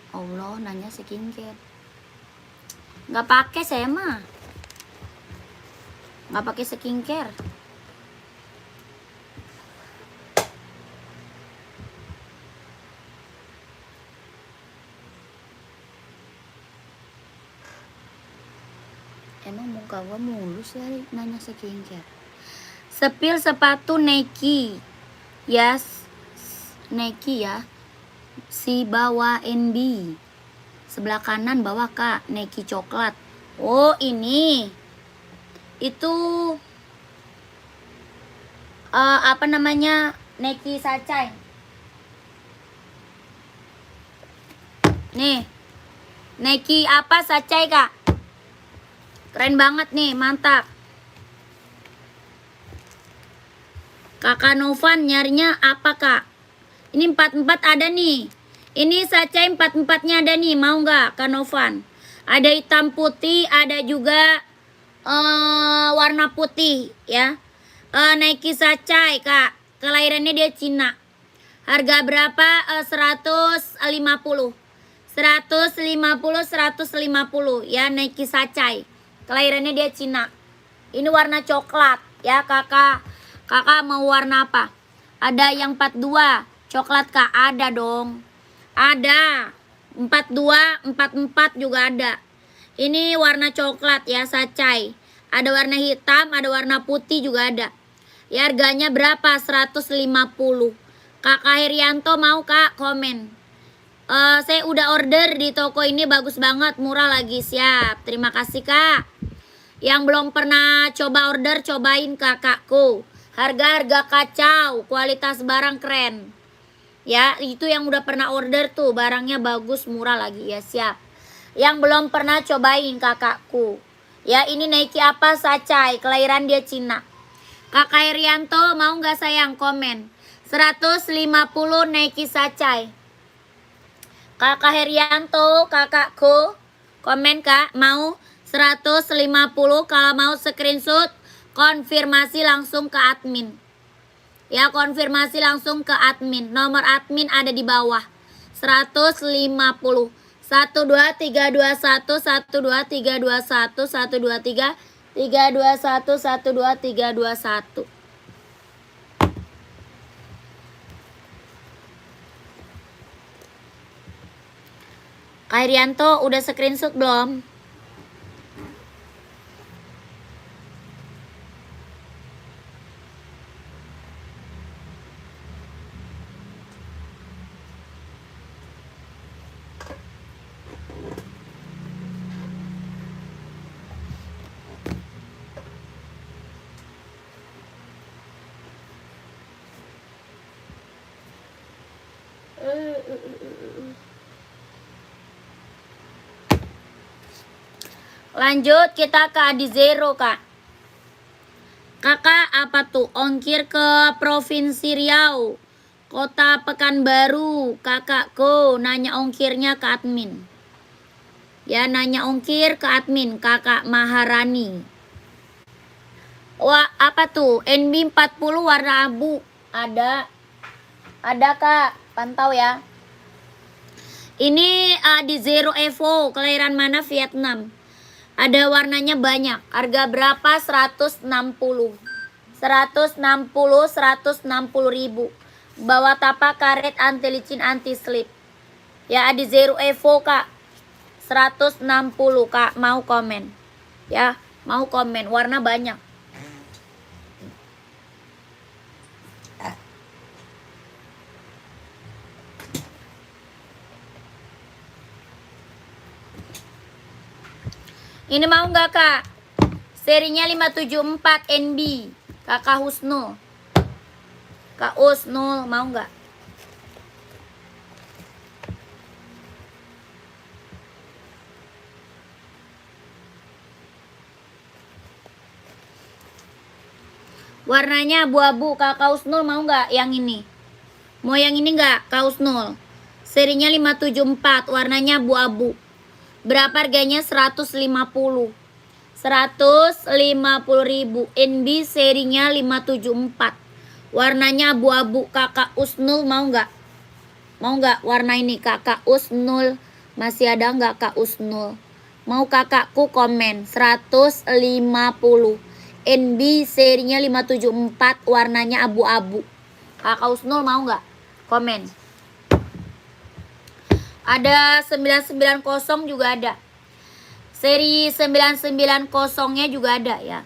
Allah, nanya skincare. Nggak pakai saya mah. Nggak pakai skincare. Emang muka gua mulus ya nanya skincare. Sepil sepatu Nike. Nike ya. Si bawah NB. Sebelah kanan bawah Kak, Nike coklat. Oh, ini. Itu apa namanya? Nike Sacai. Nih. Nike apa Sacai, Kak? Keren banget nih, mantap. Kakak Novan nyarinya apa, Kak? Ini 44 ada nih. Ini Sacai 44-nya ada nih, mau nggak Kak Novan? Ada hitam putih, ada juga warna putih ya. Nike Sacai, Kak. Kelahirannya dia Cina. Harga berapa? 150. 150 ya, Nike Sacai. Kelahirannya dia Cina. Ini warna coklat ya, Kakak. Kakak mau warna apa? Ada yang 42 coklat, Kak? Ada dong. Ada. 42, 44 juga ada. Ini warna coklat ya, Sacai. Ada warna hitam, ada warna putih juga ada. Ya, harganya berapa? 150. Kakak Herianto mau, Kak? Komen. Saya udah order di toko ini, bagus banget, murah lagi. Siap. Terima kasih, Kak. Yang belum pernah coba order, cobain kakakku. Harga-harga kacau, kualitas barang keren. Ya, itu yang udah pernah order tuh, barangnya bagus, murah lagi ya, siap. Yang belum pernah cobain kakakku. Ya, ini Nike apa Sacai, kelahiran dia Cina. Kakak Herianto mau nggak sayang? Komen. 150 Nike Sacai. Kakak Herianto, kakakku, komen Kak, mau 150. Kalau mau screenshot, konfirmasi langsung ke admin. Ya, konfirmasi langsung ke admin. Nomor admin ada di bawah. 150. 12321 12321 123 321 12321. Kak Irianto udah screenshot belum? Lanjut kita ke Adi Zero, Kak. Kakak apa tuh? Ongkir ke Provinsi Riau, Kota Pekanbaru. Kakakku nanya ongkirnya ke admin. Ya, nanya ongkir ke admin, Kakak Maharani. Wah, apa tuh? NB 40 warna abu. Ada. Ada, Kak. Pantau ya. Ini Adi Zero Evo, kelahiran mana? Vietnam. Ada warnanya banyak. Harga berapa? 160. 160 ribu. Bawa tapak karet anti licin anti slip. Ya, Adi Zero Evo, Kak. 160, Kak. Mau komen. Ya, mau komen. Warna banyak. Ini mau nggak, Kak? Serinya 574 NB. Kakak Husnul. Kak Husnul mau nggak? Warnanya abu-abu. Kakak Husnul mau nggak yang ini? Mau yang ini nggak, Kak Husnul? Serinya 574. Warnanya abu-abu. Berapa harganya? 150. 150 ribu. NB serinya 574. Warnanya abu-abu. Kakak Usnul mau nggak? Mau nggak warna ini? Kakak Usnul masih ada nggak, Kak Usnul? Mau kakakku komen. 150. NB serinya 574. Warnanya abu-abu. Kakak Usnul mau nggak? Komen. Ada 990 juga ada. Seri 990-nya juga ada ya.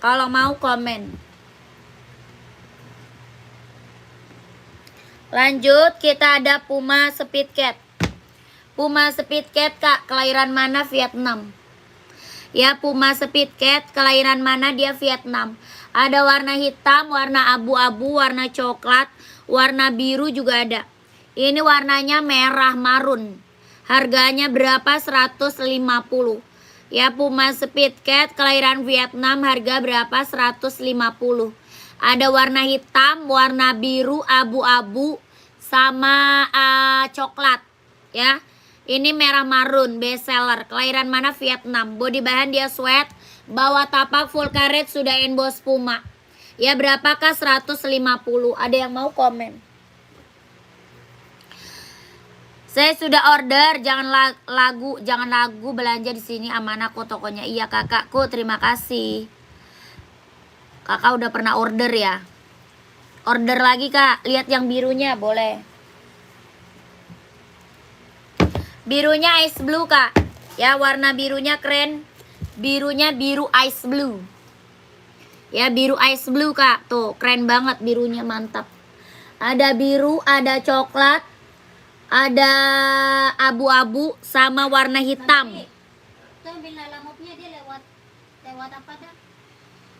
Kalau mau komen. Lanjut, kita ada Puma Speed Cat. Puma Speed Cat Kak, kelahiran mana? Vietnam. Ya, Puma Speed Cat, kelahiran mana? Dia Vietnam. Ada warna hitam, warna abu-abu, warna coklat, warna biru juga ada. Ini warnanya merah marun. Harganya berapa? 150. Ya, Puma Speed Cat, kelahiran Vietnam, harga berapa? 150. Ada warna hitam, warna biru, abu-abu, sama coklat. Ya, ini merah marun, best seller. Kelahiran mana? Vietnam. Body bahan dia sweat. Bawah tapak full karet, sudah emboss Puma. Ya, berapakah? 150. Ada yang mau komen? Saya sudah order, jangan lagu belanja di sini, amanah kok tokonya. Iya kakakku, terima kasih. Kakak udah pernah order ya. Order lagi kak, lihat yang birunya boleh. Birunya ice blue kak. Ya, warna birunya keren. Birunya biru ice blue. Ya, biru ice blue kak. Tuh, keren banget birunya, mantap. Ada biru, ada coklat, ada abu-abu, sama warna hitam. Tuh ambil lalamopnya dia lewat apa dah?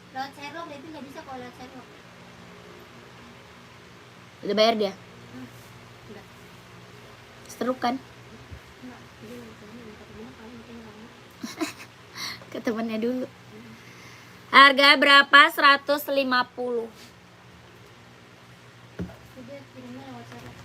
Lewat Sherlock, dia itu nggak bisa kalau lewat Sherlock. Udah bayar dia? Enggak. Seru kan? Enggak. Dia minta temennya paling mungkin lama. Ke temennya dulu. Harga berapa? 150. Dia kirimnya lewat Sherlock.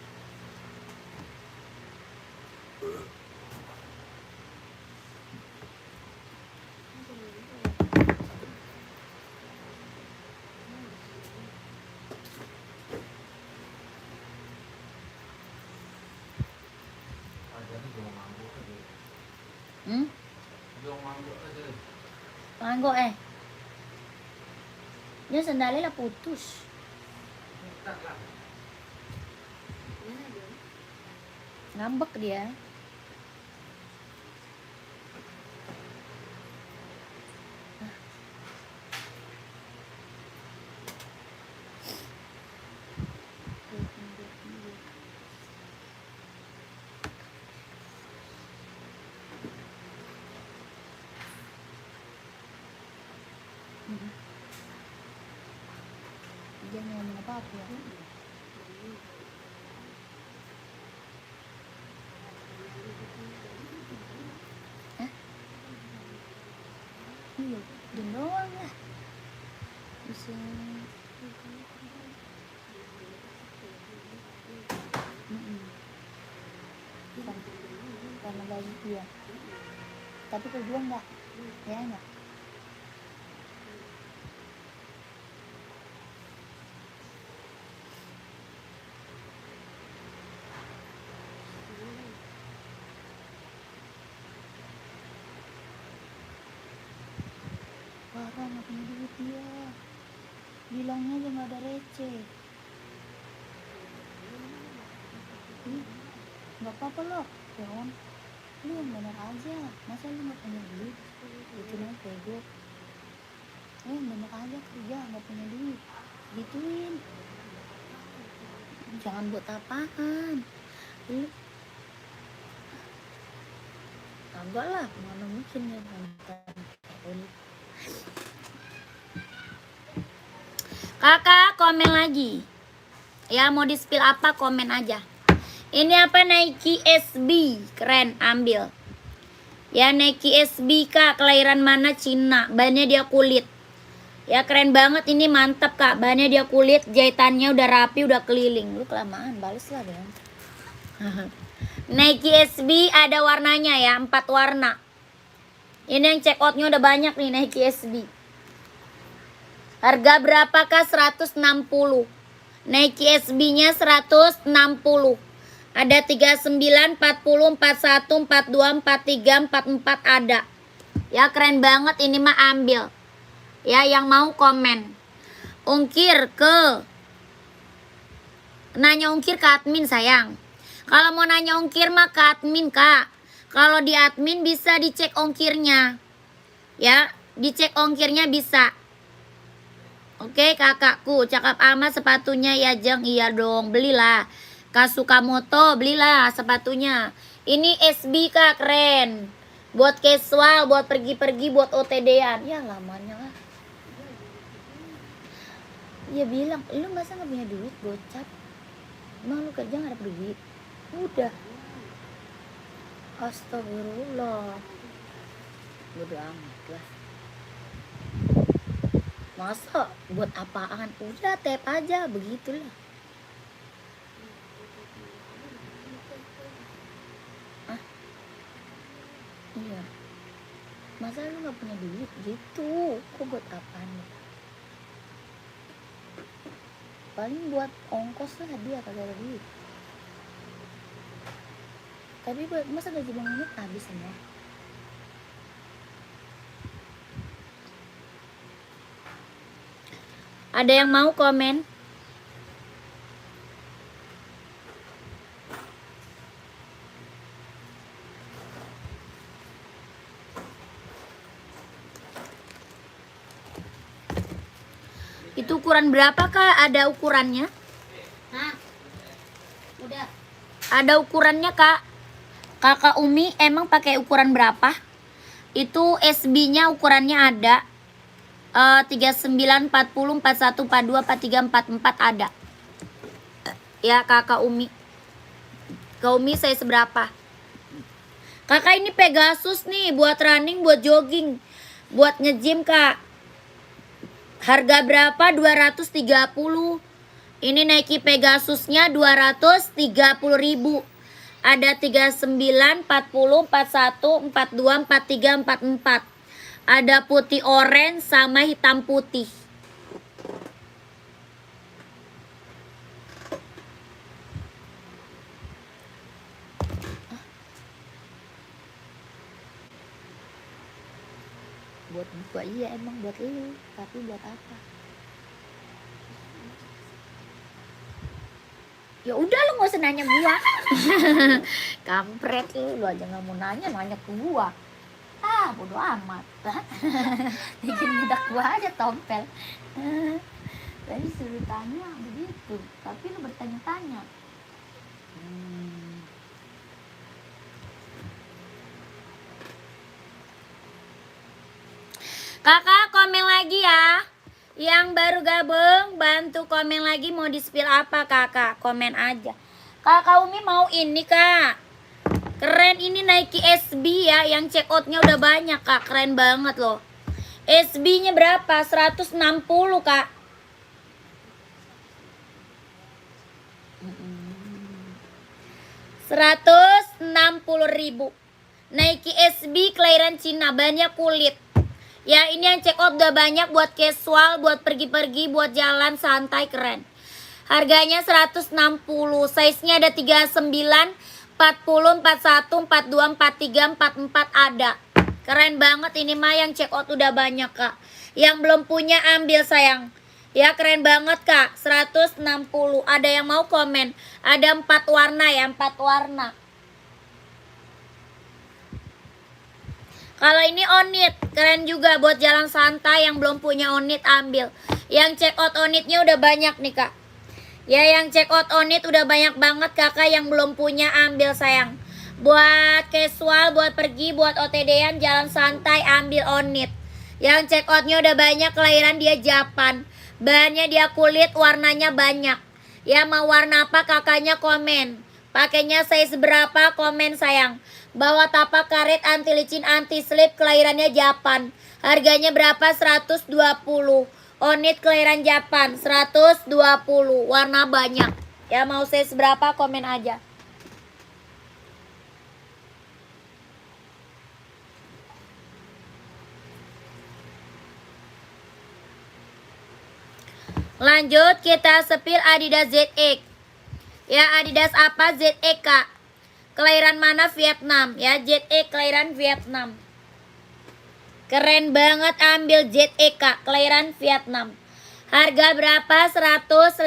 Hmm? Manggo Dia sendalnya lah putus. Mana dia? Ngambek dia. Dia ngomong apa ya? Hah? Iya, dia doang lah. Bisa. Karena bagi dia. Tapi kedua enggak. Ya enggak. Parah, nggak punya duit dia. Bilangnya aja nggak ada receh. Nggak apa-apa loh, Jon. Lu yang bener aja. Masa lu nggak punya duit? Lu cuma pego. Lu yang bener aja kerja, nggak punya duit. Gituin. Jangan buat apaan. Lu kagak lah, mana mungkin ya nonton. Kakak komen lagi. Ya, mau di spill apa komen aja. Ini apa? Nike SB. Keren, ambil. Ya, Nike SB kak, kelahiran mana? Cina. Bahannya dia kulit. Ya, keren banget, ini mantap kak. Bahannya dia kulit, jahitannya udah rapi, udah keliling. Lu kelamaan, bales lah dong. Nike SB ada warnanya ya, 4 warna. Ini yang check outnya udah banyak nih, Nike SB. Harga berapakah? 160. Nike SB-nya 160. Ada 39, 40, 41, 42, 43, 44 ada. Ya, keren banget, ini mah ambil. Ya, yang mau komen. Ungkir ke. Nanya ungkir ke admin sayang. Kalau mau nanya ungkir mah ke admin kak. Kalau di admin bisa dicek ongkirnya. Ya, dicek ongkirnya bisa. Oke kakakku, cakep amat sepatunya ya Jeng. Iya dong, belilah. Kak Sukamoto, belilah sepatunya. Ini SB Kak, keren. Buat casual, buat pergi-pergi, buat OTD-an. Ya lamanya lah. Iya bilang, lu masa gak punya duit gocap? Emang lu kerja gak dapet duit? Udah. Astagfirullah. Bodo amat lah. Masa buat apaan? Udah tap aja, begitulah. Ah, iya. Masa lu gak punya duit gitu? Kok buat apaan? Paling buat ongkos lah dia kagak ada duit. Tapi masa gaji Bang Unit habis semua? Ada yang mau komen? Itu ukuran berapa Kak? Ada ukurannya? Hah? Udah. Ada ukurannya Kak. Kakak Umi emang pakai ukuran berapa? Itu SB-nya ukurannya ada. 39, 40, 41, 42, 43, 44 ada. Ya Kakak Umi. Kak Umi saya seberapa? Kakak ini Pegasus nih buat running, buat jogging, buat nge-gym Kak. Harga berapa? 230. Ini Nike Pegasusnya 230.000. Ada 39, 40, 41, 42, 43, 44. Ada putih orange sama hitam putih. Buat gua iya emang buat lu, tapi buat apa? Ya udah lu gak usah nanya gua. Kampret lu aja gak mau nanya ke gua. Ah bodo amat. Bikin budak gua aja tompel. Tadi suruh tanya begitu, tapi lu bertanya-tanya. Kakak komen lagi ya. Yang baru gabung bantu komen lagi mau di-spill apa kakak. Komen aja. Kakak Umi mau ini kak. Keren ini Nike SB ya. Yang check outnya udah banyak kak. Keren banget loh. SB nya berapa? 160 kak. Rp160.000. Nike SB kelahiran Cina. Banyak kulit. Ya ini yang check out udah banyak buat casual, buat pergi-pergi, buat jalan santai keren. Harganya 160, size-nya ada 39, 40, 41, 42, 43, 44 ada. Keren banget ini mah yang check out udah banyak kak. Yang belum punya ambil sayang. Ya keren banget kak, 160. Ada yang mau komen? Ada 4 warna ya, 4 warna. Kalau ini Onit, keren juga buat jalan santai. Yang belum punya Onit ambil. Yang check out Onitnya udah banyak nih kak. Ya yang check out Onit udah banyak banget kakak. Yang belum punya ambil sayang. Buat casual, buat pergi, buat OTD-an jalan santai ambil Onit. Yang check outnya udah banyak, kelahiran dia Japan. Bahannya dia kulit, warnanya banyak. Ya mau warna apa kakaknya komen. Pakainya size berapa komen sayang. Bawa tapak karet anti licin anti slip, kelahirannya Japan. Harganya berapa? 120. Onit kelahiran Japan 120. Warna banyak. Ya mau size berapa komen aja. Lanjut kita spill Adidas ZX. Ya Adidas apa? ZX kak. Kelahiran mana? Vietnam. Ya ZX kelahiran Vietnam. Keren banget ambil ZX kak. Kelahiran Vietnam. Harga berapa? 150.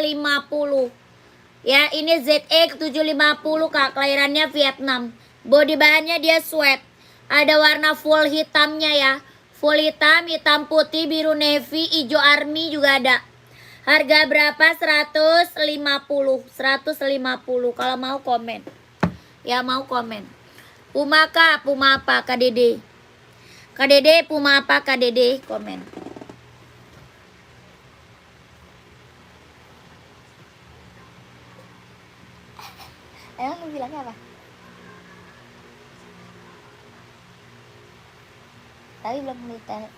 Ya ini ZX 750 kak. Kelahirannya Vietnam. Body bahannya dia sweat. Ada warna full hitamnya ya. Full hitam, hitam putih, biru navy, hijau army juga ada. Harga berapa? 150. 150. Kalau mau komen. Ya mau komen. Puma kak, Puma apa Kak Dede? Kak Dede, Puma apa Kak Dede? Komen. Emang lu bilangnya apa? Tapi belum lihat.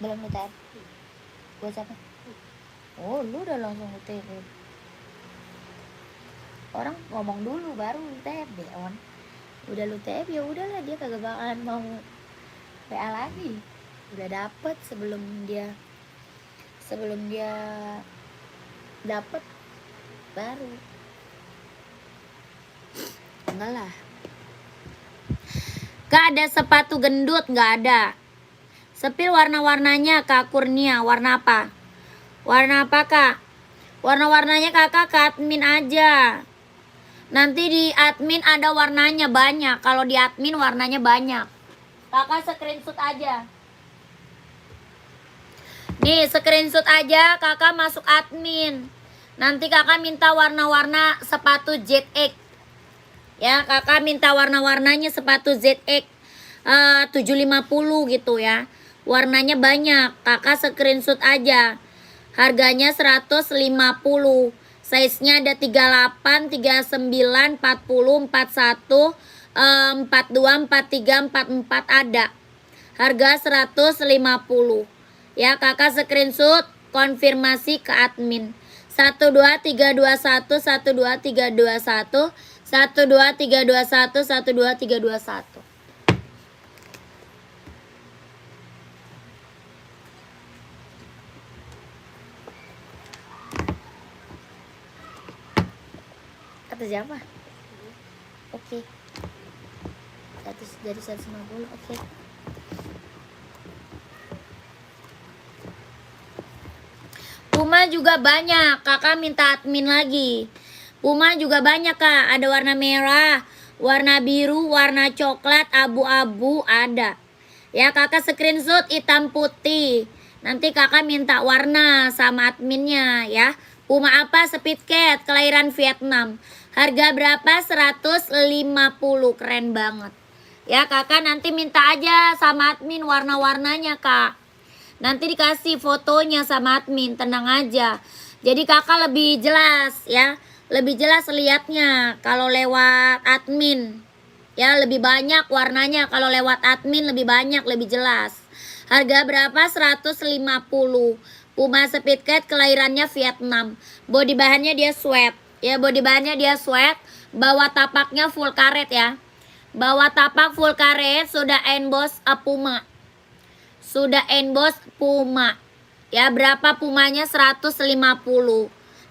Belum lihat. Buat siapa? Oh, lu udah langsung UTB. Orang ngomong dulu baru UTB on. Udah lu TB ya udahlah, dia kagak bakalan mau PA lagi. Udah dapet sebelum dia dapet baru. Enggak lah. Kak ada sepatu gendut? Nggak ada. Sepil warna-warnanya Kak Kurnia. Warna apa? Warna apa Kak? Warna-warnanya kakak ke admin aja. Nanti di admin ada warnanya banyak. Kalau di admin warnanya banyak. Kakak screenshot aja. Nih screenshot aja, kakak masuk admin. Nanti kakak minta warna-warna sepatu ZX. Ya, kakak minta warna-warnanya sepatu ZX 750 gitu ya. Warnanya banyak, kakak screenshot aja. Harganya 150. Size-nya ada 38, 39, 40, 41, 42, 43, 44 ada. Harga 150. Ya, kakak screenshot konfirmasi ke admin. 12321 12321 12321 12321. Kata siapa? Oke. Dari 150. Oke. Puma juga banyak, kakak minta admin lagi. Puma juga banyak kak, ada warna merah, warna biru, warna coklat, abu-abu ada. Ya kakak screenshot hitam putih. Nanti kakak minta warna sama adminnya ya. Puma apa? Speedcat, kelahiran Vietnam. Harga berapa? 150, keren banget. Ya kakak nanti minta aja sama admin warna-warnanya kak. Nanti dikasih fotonya sama admin, tenang aja. Jadi kakak lebih jelas ya. Lebih jelas lihatnya kalau lewat admin. Ya lebih banyak warnanya, kalau lewat admin lebih banyak, lebih jelas. Harga berapa? 150. Puma Speedcat kelahirannya Vietnam. Body bahannya dia sweat. Ya body bahannya dia sweat. Bawah tapaknya full karet ya. Bawah tapak full karet, sudah emboss Puma. Sudah emboss Puma. Ya berapa Pumanya? 150.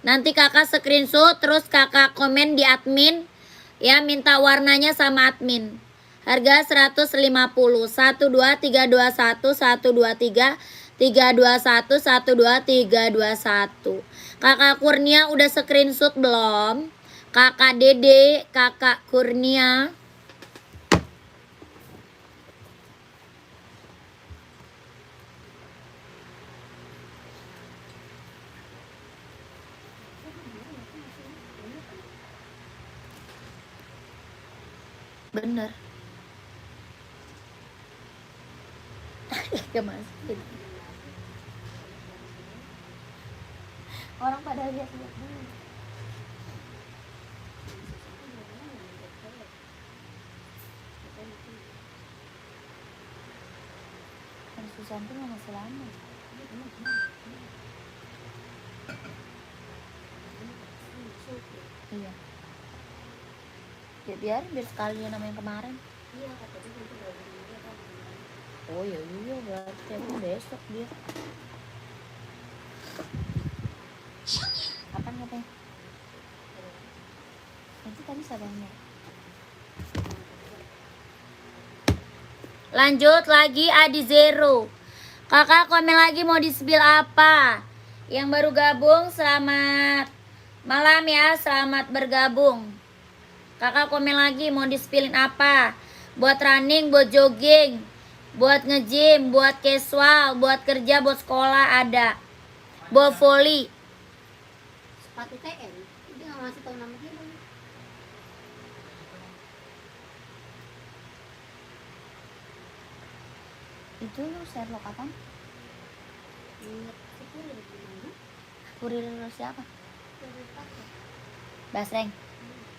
Nanti kakak screenshot terus kakak komen di admin. Ya minta warnanya sama admin. Harga 150. 12321 123 321 12321. Kakak Kurnia udah screenshot belum? Kakak Dede, kakak Kurnia. Bener. Gak masukin. Orang pada lihat-lihat dulu. Kan Susanti nggak masih lama. Iya. Ya biarin biar sekalian sama yang kemarin. Iya, kata dia nanti baru dia kan. Oh ya iya berarti emang besok dia. Kapan katanya? Itu tadi sabarnya. Lanjut lagi Adi Zero. Kakak komen lagi mau di spill apa? Yang baru gabung selamat malam ya, selamat bergabung. Kakak komen lagi mau di-spillin apa? Buat running, buat jogging, buat nge-gym, buat casual, buat kerja, buat sekolah ada. Buat volley. Sepatu TN. Dia nggak ngasih tahu nama dia lagi. Itu lu Sherlock kapan? Sepuluh gimana? Kurir siapa? Kurir pakai. Basreng.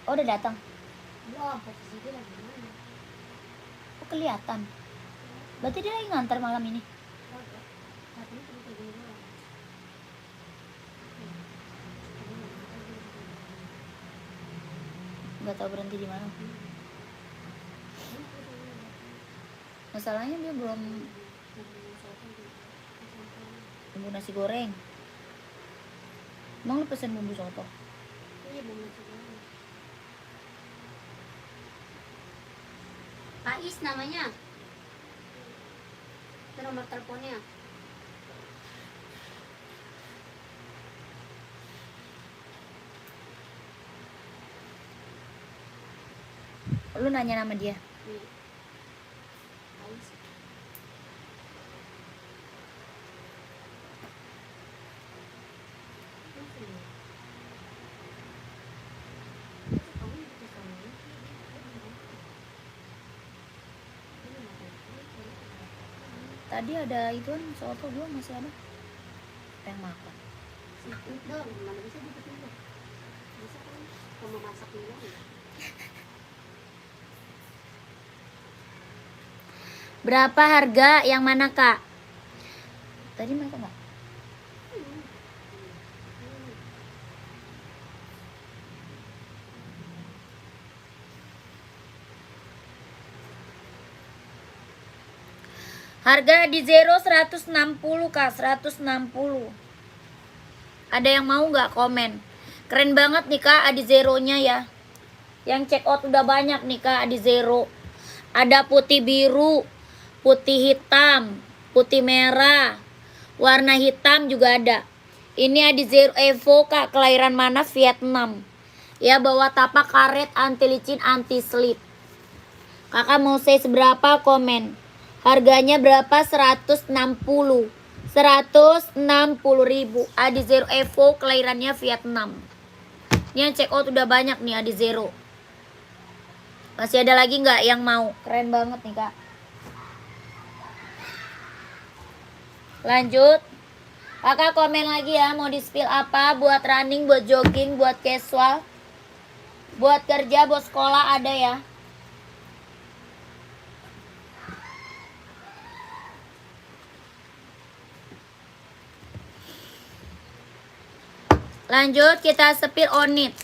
Oh udah datang. Belum, posisi dia lagi mana? Oh kelihatan. Berarti dia lagi ngantar malam ini. Kagak. Katanya cuma kayak gini doang. Gak tahu berhenti di mana. Masalahnya dia belum bumbu nasi goreng. Emang lu pesen bumbu soto? Iya, belum masuk lagi. Ais namanya. Itu nomor teleponnya. Lu nanya nama dia. Nih. Ais. Tadi ada ituan soto gua masih ada. Pengen makan. Dong, mana bisa dibikin dong? Bisa kan? Kamu masak dulu. Berapa harga yang mana kak? Tadi mereka nggak? Harga di Zero 160 kak, 160. Ada yang mau nggak komen? Keren banget nih kak Adi Zero-nya ya. Yang check out udah banyak nih kak Adi Zero. Ada putih biru, putih hitam, putih merah, warna hitam juga ada. Ini Adi Zero Evo kak, kelahiran mana? Vietnam. Ya bawa tapak karet, anti licin, anti slip. Kakak mau say seberapa? Komen. Harganya berapa? 160. 160.000. Adi Zero Evo, kelahirannya Vietnam. Ini yang check out udah banyak nih Adi Zero. Masih ada lagi nggak yang mau? Keren banget nih kak. Lanjut. Kakak komen lagi ya, mau di spill apa? Buat running, buat jogging, buat casual, buat kerja, buat sekolah ada ya. Lanjut kita spill Onit.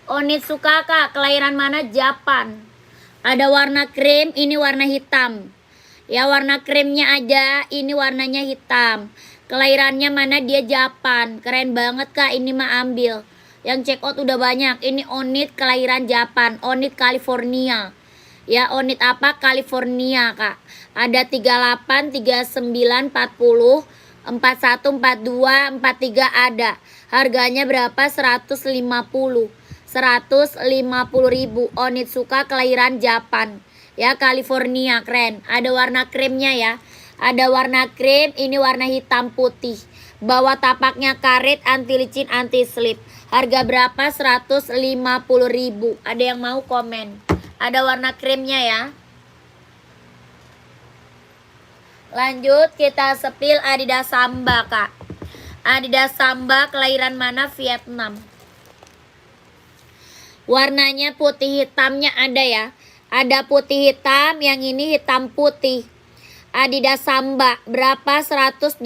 Onit suka kak, kelahiran mana? Japan. Ada warna krim, ini warna hitam. Ya warna krimnya aja, ini warnanya hitam. Kelahirannya mana? Dia Japan. Keren banget kak, ini mah ambil. Yang check out udah banyak. Ini Onit kelahiran Japan, Onit California. Ya Onit apa? California kak. Ada 38, 39, 40, 41, 42, 43 ada. Harganya berapa? 150. 150.000. Onitsuka kelahiran Japan. Ya California, keren. Ada warna krimnya ya. Ada warna krim, ini warna hitam putih. Bawa tapaknya karet, anti licin, anti slip. Harga berapa? 150.000. Ada yang mau komen? Ada warna krimnya ya. Lanjut kita spill Adidas Samba kak. Adidas Samba kelahiran mana? Vietnam. Warnanya putih hitamnya ada ya. Ada putih hitam, yang ini hitam putih. Adidas Samba berapa? 120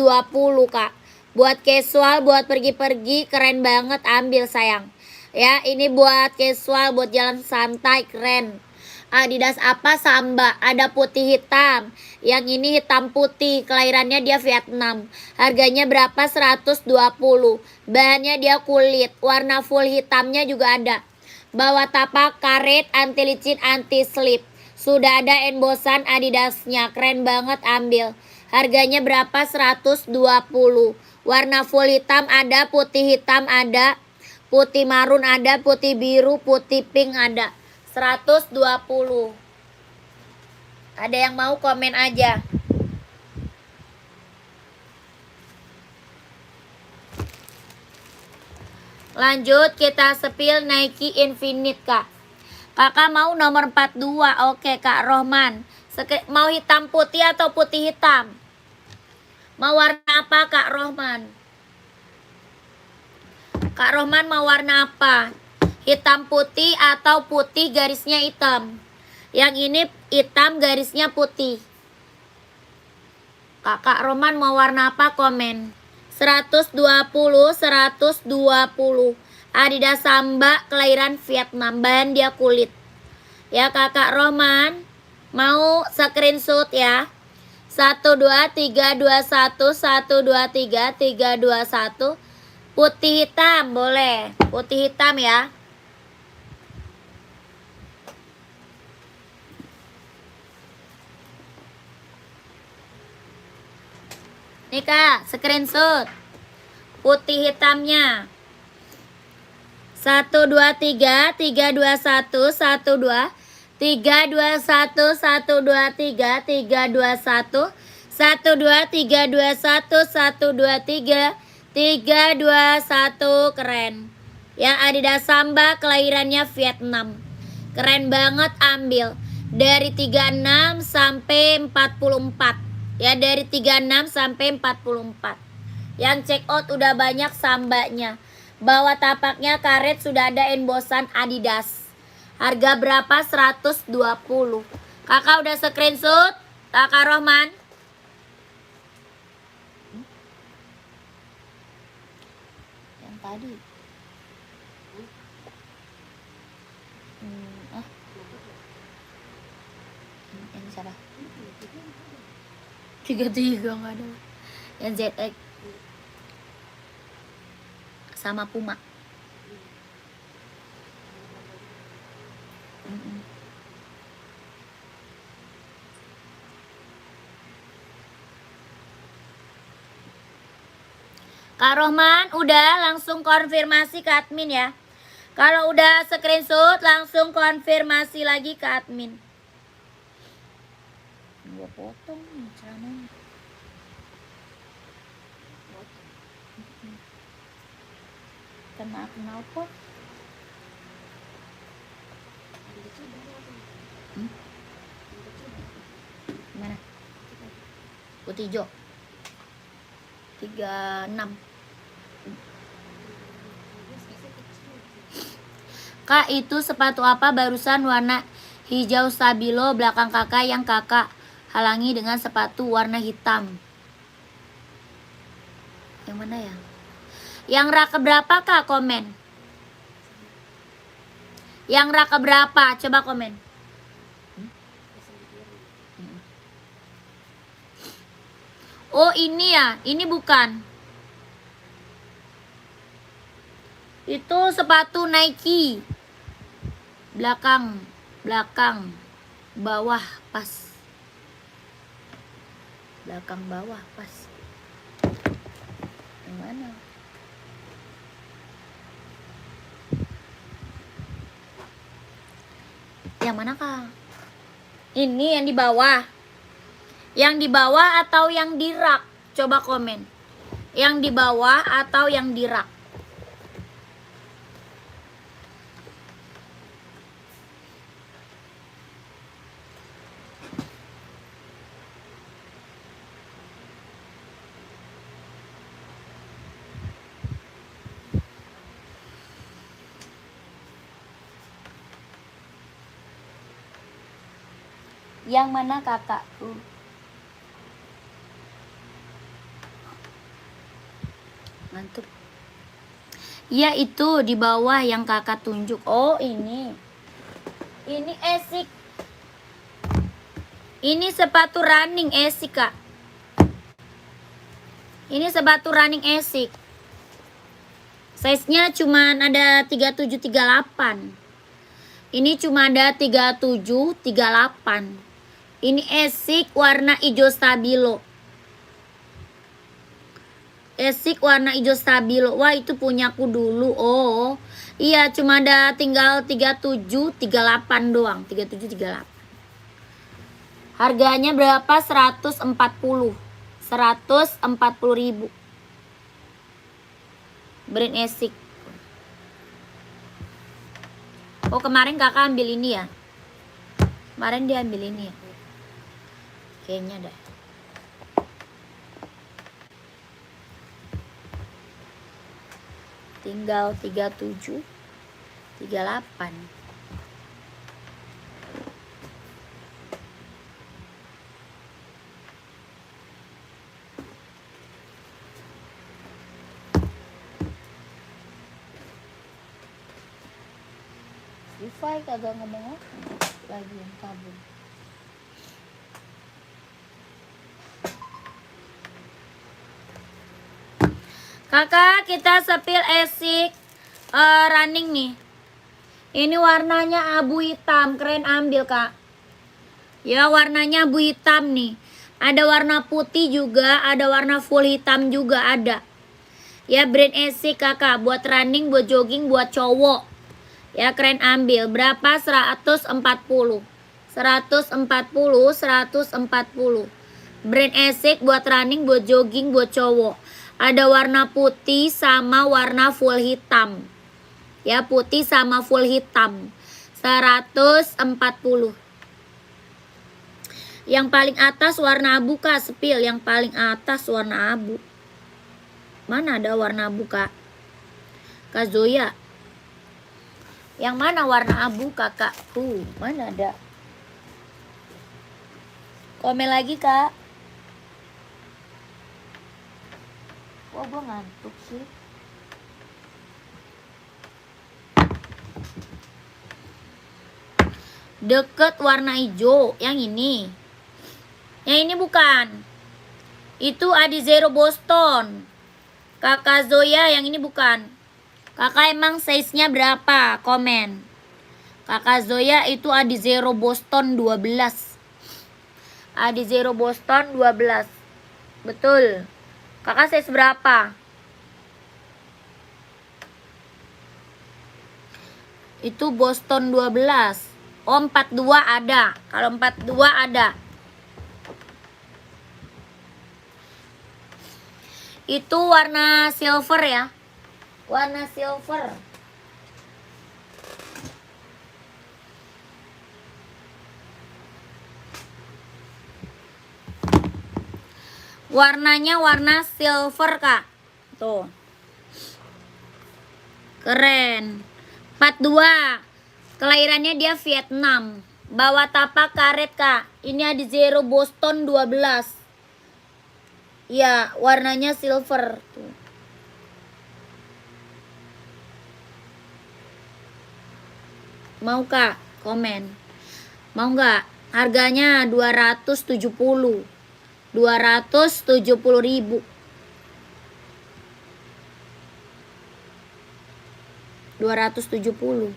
kak. Buat casual, buat pergi-pergi keren banget, ambil sayang. Ya ini buat casual, buat jalan santai keren. Adidas apa? Samba. Ada putih hitam. Yang ini hitam putih. Kelahirannya dia Vietnam. Harganya berapa? 120. Bahannya dia kulit. Warna full hitamnya juga ada. Bawa tapak karet, anti licin, anti slip. Sudah ada embosan Adidasnya. Keren banget, ambil. Harganya berapa? 120. Warna full hitam ada, putih hitam ada. Putih marun ada, putih biru, putih pink ada. 120. Ada yang mau komen aja. Lanjut kita sepil Nike Infinite Kak. Kakak mau nomor 42. Oke Kak Rohman. Mau hitam putih atau putih hitam? Mau warna apa Kak Rohman? Kak Rohman mau warna apa? Hitam putih atau putih garisnya hitam? Yang ini hitam garisnya putih. Kak Rohman mau warna apa? Komen. 120, 120. Adidas Samba kelahiran Vietnam, bahan dia kulit. Ya Kakak Rohman, mau screenshot ya. 1 2 3 2 1 1 2 3 3 2 1. Putih hitam boleh. Putih hitam ya. Nih Kak, screenshot. Putih hitamnya. 1 2 3 3 2 1 1 2 3 2 1 1 2 3 3 2 1 1 2 3 2 1 1 2 3 3 2 1. Keren ya, Adidas Samba kelahirannya Vietnam. Keren banget, ambil dari 36 sampai 44 ya, dari 36 sampai 44. Yang check out udah banyak Sambanya. Bawah tapaknya karet sudah ada embosan Adidas. Harga berapa? 120. Kakak udah screenshot? Kakak Rohman? Yang tadi. Yang siapa? 33 nggak ada. Yang ZX sama Puma. Kak Rohman udah langsung konfirmasi ke admin ya. Kalau udah screenshot langsung konfirmasi lagi ke admin. Gua potong nih celananya. Kena knalpot. Mana? Putih hijau. 36. Kak, itu sepatu apa barusan warna hijau stabilo belakang kakak yang kakak halangi dengan sepatu warna hitam? Yang mana ya? Yang rak berapa Kak? Komen. Yang rak berapa? Coba komen. Oh ini ya, ini bukan. Itu sepatu Nike. Belakang, bawah pas. Belakang bawah pas. Yang mana? Yang mana Kak? Ini yang di bawah. Yang di bawah atau yang di rak? Coba komen. Yang di bawah atau yang di rak? Yang mana kakak? Ngantuk. Ya itu di bawah yang kakak tunjuk. Oh ini. Ini Esik. Ini sepatu running Esik Kak. Ini sepatu running Esik. Size-nya cuma ada 37 38. Ini cuma ada 37 38. Ini Esik warna hijau stabilo. Esik warna hijau stabilo. Wah, itu punyaku dulu. Oh. Iya, cuma ada tinggal 37, 38 doang. 37, 38. Harganya berapa? 140. 140.000. Brand Esik. Oh, kemarin kakak ambil ini ya. Kemarin dia ambil ini ya. Kayaknya dah. Tinggal 37, 38. Wifi kagak ngomong apa lagi yang kabur. Kakak, kita sepil Esik running nih. Ini warnanya abu hitam, keren, ambil kak. Ya, warnanya abu hitam nih. Ada warna putih juga, ada warna full hitam juga ada. Ya, brand Esik kakak, buat running, buat jogging, buat cowok. Ya, keren, ambil. Berapa? 140. 140, 140. Brand Esik buat running, buat jogging, buat cowok. Ada warna putih sama warna full hitam. Ya, putih sama full hitam. 140. Yang paling atas warna abu kak, sepil. Yang paling atas warna abu. Mana ada warna abu kak? Kak Zoya. Yang mana warna abu kakak? Mana ada? Komen lagi kak. Wah, gue ngantuk sih. Deket warna hijau. Yang ini. Yang ini bukan. Itu Adizero Boston. Kakak Zoya, yang ini bukan. Kakak emang size-nya berapa? Komen. Kakak Zoya itu Adizero Boston 12. Adizero Boston 12. Betul. Kakak size berapa? Itu Boston 12. Oh, 42 ada. Kalau 42 ada. Itu warna silver ya. Warna silver. Warnanya warna silver kak. Tuh. Keren. 42. Kelahirannya dia Vietnam. Bawa tapak karet kak. Ini Adizero Boston 12. Ya, warnanya silver. Tuh. Mau kak? Komen. Mau nggak? Harganya 270. 270.000. 270.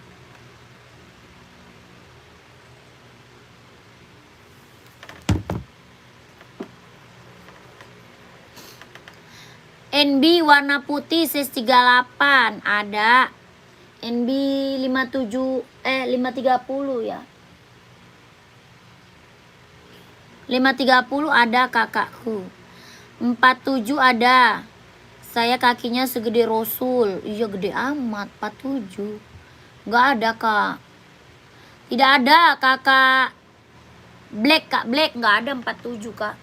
NB warna putih size 38 ada. NB 57 530 ya. 530 ada kakakku. 47 ada. Saya kakinya segede Rasul. Iya, gede amat. 47. Nggak ada kak. Tidak ada kakak Black kak. Black nggak ada 47 kak.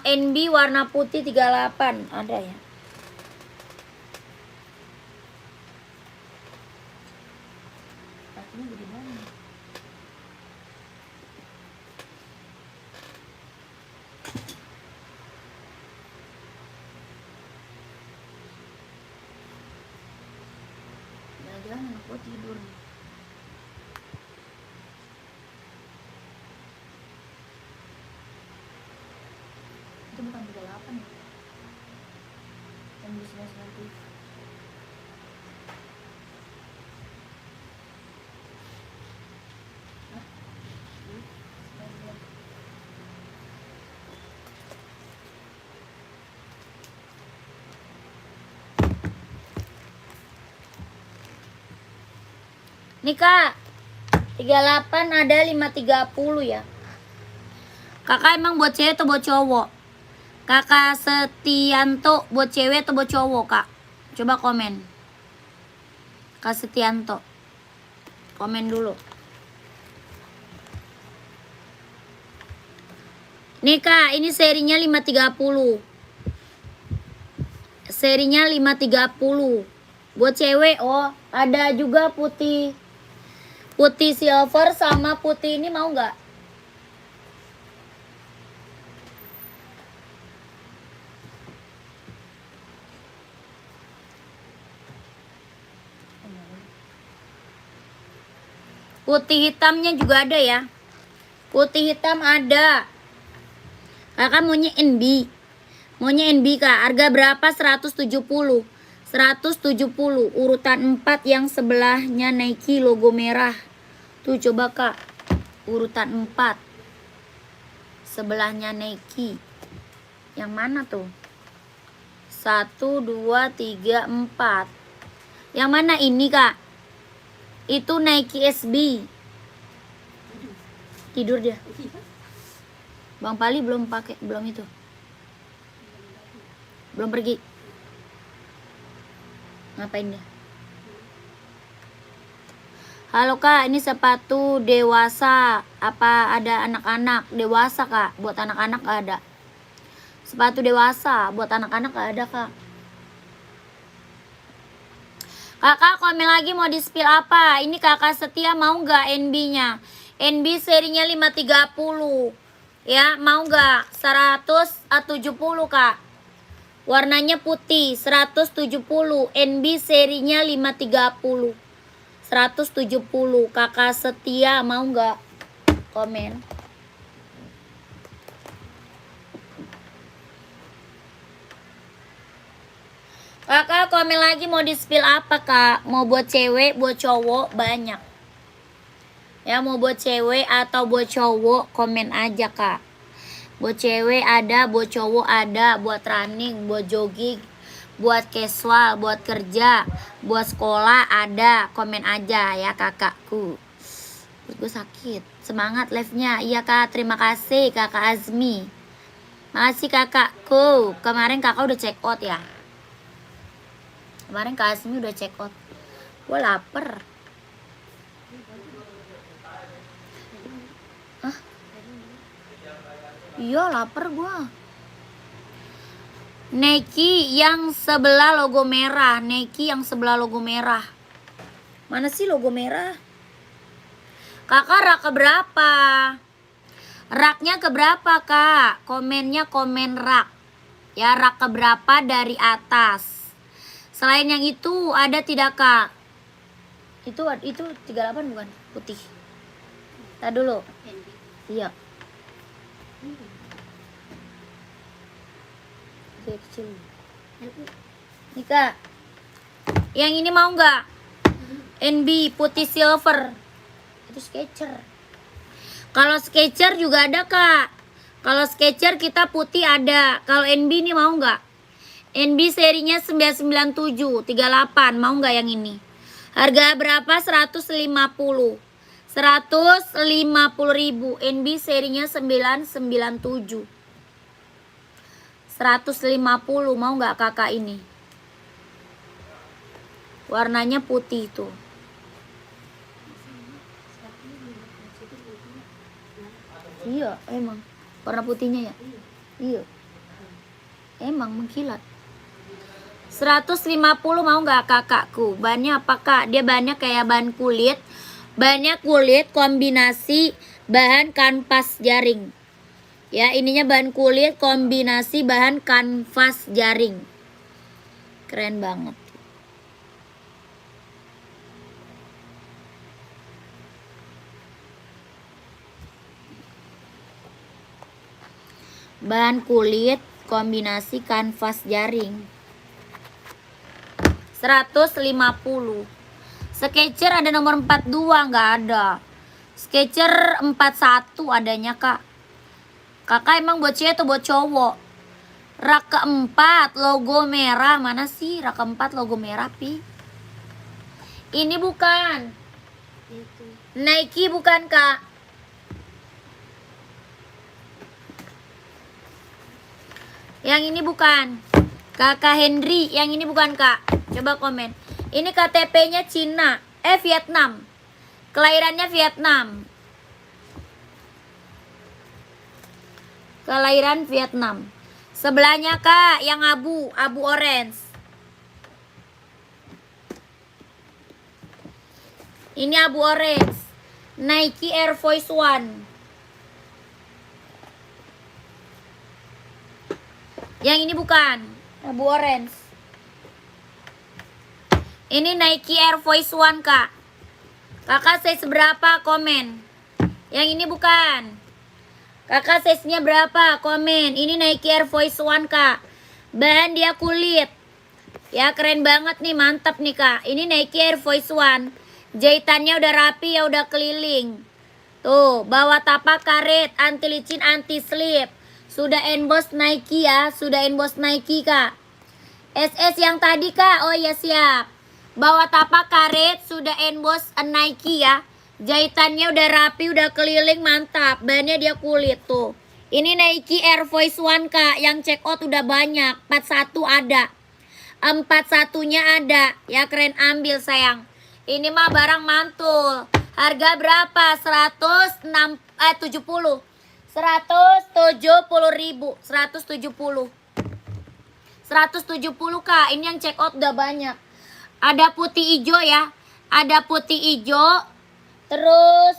NB warna putih 38 ada ya. Kakinya gede banget. Jangan anak gua tidur nih. Itu bukan 38 ya. Yang di 99. Nih kak, 38 ada 530 ya. Kakak emang buat cewek atau buat cowok? Kakak Setianto buat cewek atau buat cowok kak? Coba komen. Kak Setianto, komen dulu. Nih kak, ini serinya 530. Serinya 530. Buat cewek, oh ada juga putih. Putih silver sama putih ini mau nggak? Putih hitamnya juga ada ya. Putih hitam ada. Kakak maunya NB. Maunya NB kak. Harga berapa? 170. 170. Urutan 4 yang sebelahnya Nike logo merah. Tuh coba kak. Urutan 4. Sebelahnya Nike. Yang mana tuh? 1, 2, 3, 4. Yang mana ini kak? Itu Nike SB. Tidur dia. Bang Pali belum pakai, belum itu. Belum pergi. Ngapain dia? Halo kak, ini sepatu dewasa. Apa ada anak-anak? Dewasa kak, buat anak-anak gak ada. Sepatu dewasa, buat anak-anak gak ada kak. Kakak komen lagi mau di spill apa? Ini kakak setia mau nggak NB-nya? NB serinya 530. Ya, mau nggak? 170 kak. Warnanya putih, 170. NB serinya 530. 170. Kakak setia mau nggak? Komen. Kakak komen lagi mau di spill apa kak? Mau buat cewek, buat cowok banyak. Ya mau buat cewek atau buat cowok komen aja kak. Buat cewek ada, buat cowok ada, buat running, buat jogging, buat casual, buat kerja, buat sekolah ada. Komen aja ya kakakku. Terus gue sakit. Semangat live-nya. Iya kak, terima kasih kakak Azmi. Makasih kakakku. Kemarin kakak udah check out ya. Kemarin Kak Asmi udah check out. Gue lapar. Hah? Iya lapar gue. Nike yang sebelah logo merah. Nike yang sebelah logo merah. Mana sih logo merah? Kakak rak keberapa? Raknya keberapa kak? Komennya komen rak. Ya rak keberapa dari atas. Selain yang itu ada tidak kak? Itu 38 bukan? Putih. Tadi dulu. Iya. Kecil. Nih kak. Yang ini mau nggak? NB putih silver. Itu Skechers. Kalau Skechers juga ada kak. Kalau Skechers kita putih ada. Kalau NB ini mau nggak? NB serinya 997, 38. Mau nggak yang ini? Harga berapa? 150. 150.000. NB serinya 997. 150. Mau nggak kakak ini? Warnanya putih tuh. Iya, emang. Warna putihnya ya? Iya. Emang mengkilat. 150 mau nggak kakakku? Bannya apa kak? Dia bannya kayak bahan kulit. Bannya kulit kombinasi bahan kanvas jaring. Ya ininya bahan kulit kombinasi bahan kanvas jaring. Keren banget. Bahan kulit kombinasi kanvas jaring. 150. Skechers ada nomor 42 nggak ada. Skechers 41 adanya kak. Kakak emang buat cewek atau buat cowok? Rak keempat logo merah. Mana sih rak keempat logo merah pi? Ini bukan. Itu. Nike bukan kak? Yang ini bukan. Kakak Henry, yang ini bukan kak? Coba komen. Ini KTP-nya Cina, Vietnam. Kelahirannya Vietnam. Kelahiran Vietnam. Sebelahnya kak, yang abu orange. Ini abu orange. Nike Air Force One. Yang ini bukan, abu orange. Ini Nike Air Force One kak. Kakak size berapa? Komen. Yang ini bukan. Kakak size-nya berapa? Komen. Ini Nike Air Force One kak. Bahan dia kulit. Ya keren banget nih, mantap nih kak. Ini Nike Air Force One. Jahitannya udah rapi ya, udah keliling. Tuh, bawah tapak karet, anti licin, anti slip. Sudah emboss Nike ya, sudah emboss Nike kak. SS yang tadi kak, oh ya siap. Bawah tapak karet, sudah emboss Nike ya. Jahitannya udah rapi, udah keliling, mantap. Bahannya dia kulit tuh. Ini Nike Air Force One kak, yang check out udah banyak. 41 ada. 41-nya ada. Ya keren, ambil sayang. Ini mah barang mantul. Harga berapa? 170. 170.000. 170 kak. Ini yang check out udah banyak. Ada putih hijau ya. Ada putih hijau. Terus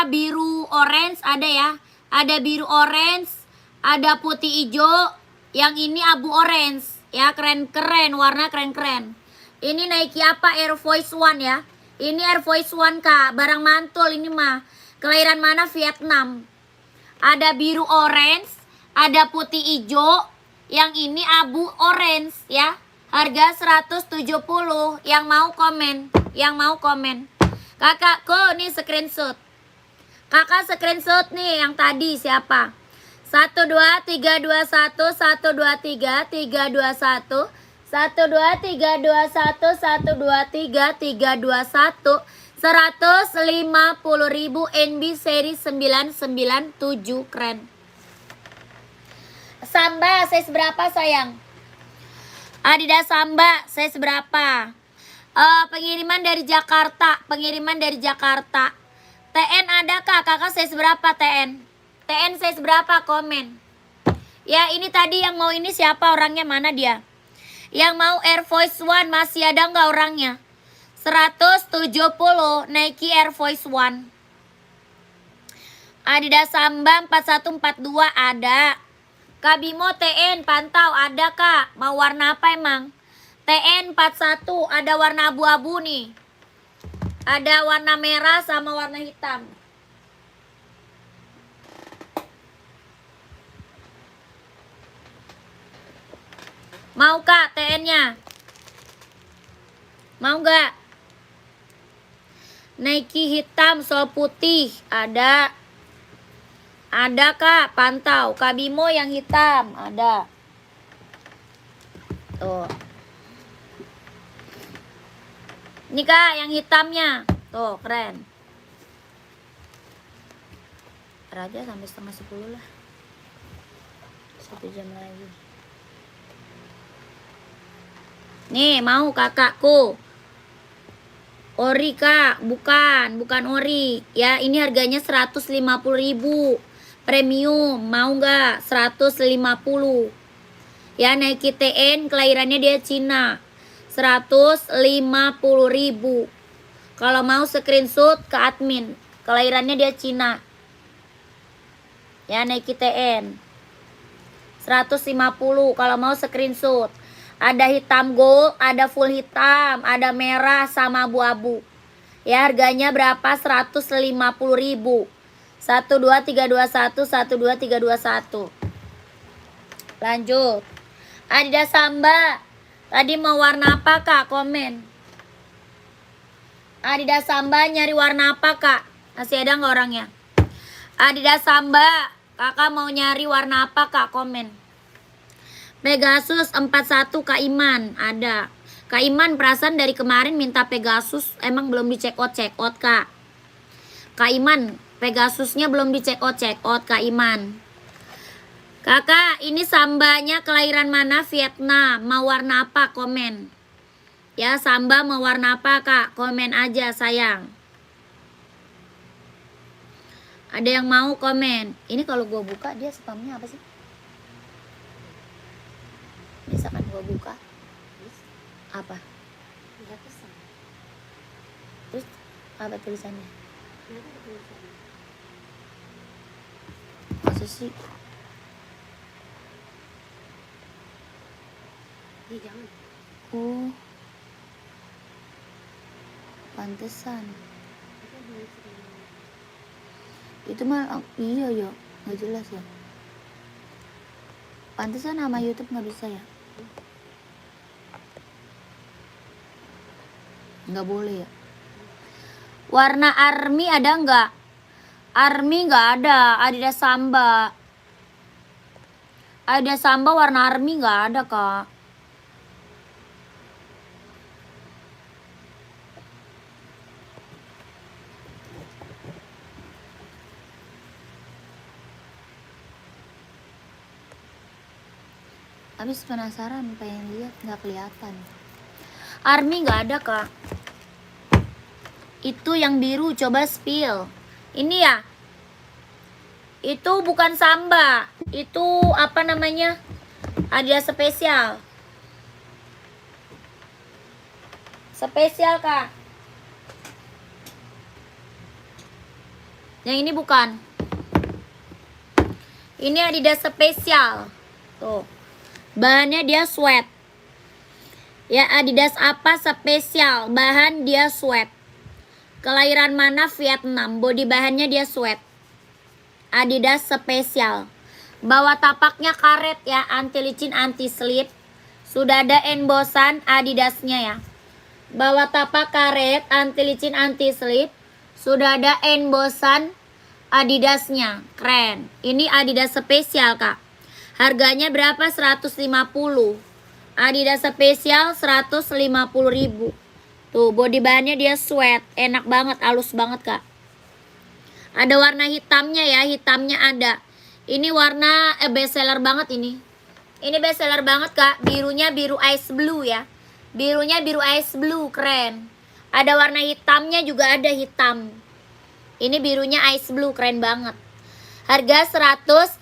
biru orange ada ya. Ada biru orange, ada putih hijau. Yang ini abu orange. Ya keren-keren, warna keren-keren. Ini Nike apa? Air Force One ya. Ini Air Force One kak. Barang mantul ini mah. Kelahiran mana? Vietnam. Ada biru orange, ada putih hijau. Yang ini abu orange ya. Harga 170. Yang mau komen. Yang mau komen. Kakakku nih screenshot. Kakak screenshot nih yang tadi siapa? 1 2 3 2 1 1 2 3 3 2 1 1 2 3 2 1 1 2 3 3 2 1 150.000 NB seri 997 keren. Samba size berapa sayang? Adidas Samba size berapa? Pengiriman dari Jakarta. Pengiriman dari Jakarta. TN ada kak? Kakak size berapa TN? TN size berapa? Komen. Ya ini tadi yang mau ini siapa orangnya? Mana dia? Yang mau Air Force One masih ada nggak orangnya? 170 Nike Air Force One. Adidas Samba 4142 ada. Kabimo TN pantau ada kak. Mau warna apa emang? TN 41 ada warna abu-abu nih. Ada warna merah sama warna hitam. Mau kak TN-nya? Mau gak? Nike hitam sol putih ada. Ada kak, pantau. Kabimo yang hitam ada. Tuh. Ini kak yang hitamnya. Tuh keren. Raja sampai setengah 10 lah. 1 jam lagi. Nih mau kakakku. Ori kak, bukan ori. Ya ini harganya 150.000. Premium, mau nggak? 150. Ya Nike TN, kelahirannya dia Cina. 150.000. Kalau mau screenshot ke admin. Kelahirannya dia Cina. Ya Nike TN. 150 kalau mau screenshot. Ada hitam gold, ada full hitam, ada merah sama abu-abu. Ya harganya berapa? 150.000. 12321 12321. Lanjut. Adidas Samba. Tadi mau warna apa kak? Komen. Adidas Samba nyari warna apa kak? Masih ada nggak orangnya? Adidas Samba. Kakak mau nyari warna apa kak? Komen. Pegasus 41 Kak Iman. Ada. Kak Iman, perasaan dari kemarin minta Pegasus, emang belum di check out Kak. Kak Iman, Pegasusnya belum di check out Kak Iman. Kakak, ini sambanya kelahiran mana? Vietnam. Mau warna apa? Komen. Ya, samba mau warna apa Kak? Komen aja sayang. Ada yang mau komen? Ini kalau gue buka dia spamnya apa sih? Misalkan gue buka apa? Nggak pesan. Terus apa tulisannya? Nggak ada tulisannya. Masa sih? Ih, jangan. Oh, pantesan. Itu belum sering. Itu mah iya ya, nggak jelas ya. Pantesan nama YouTube nggak bisa ya? Nggak boleh ya. Warna army ada nggak? Army nggak ada. Adidas Samba. Adidas Samba warna army nggak ada Kak. Habis penasaran pengen lihat, nggak kelihatan. Army nggak ada Kak. Itu yang biru, coba spill. Ini ya. Itu bukan Samba. Itu apa namanya? Adidas spesial. Spesial Kak. Yang ini bukan. Ini Adidas spesial. Tuh. Bahannya dia sweat. Ya, Adidas apa spesial? Bahan dia sweat. Kelahiran mana? Vietnam. Body bahannya dia sweat. Adidas spesial. Bawah tapaknya karet ya, anti licin, anti slip. Sudah ada embosan Adidasnya ya. Bawah tapak karet, anti licin, anti slip. Sudah ada embosan Adidasnya. Keren. Ini Adidas spesial Kak. Harganya berapa? 150. Adidas spesial 150.000. Tuh, body bahannya dia sweat, enak banget, halus banget Kak. Ada warna hitamnya ya, hitamnya ada. Ini warna best seller banget ini. Ini best seller banget Kak, birunya biru ice blue ya. Birunya biru ice blue, keren. Ada warna hitamnya juga ada hitam. Ini birunya ice blue, keren banget. Harga 150.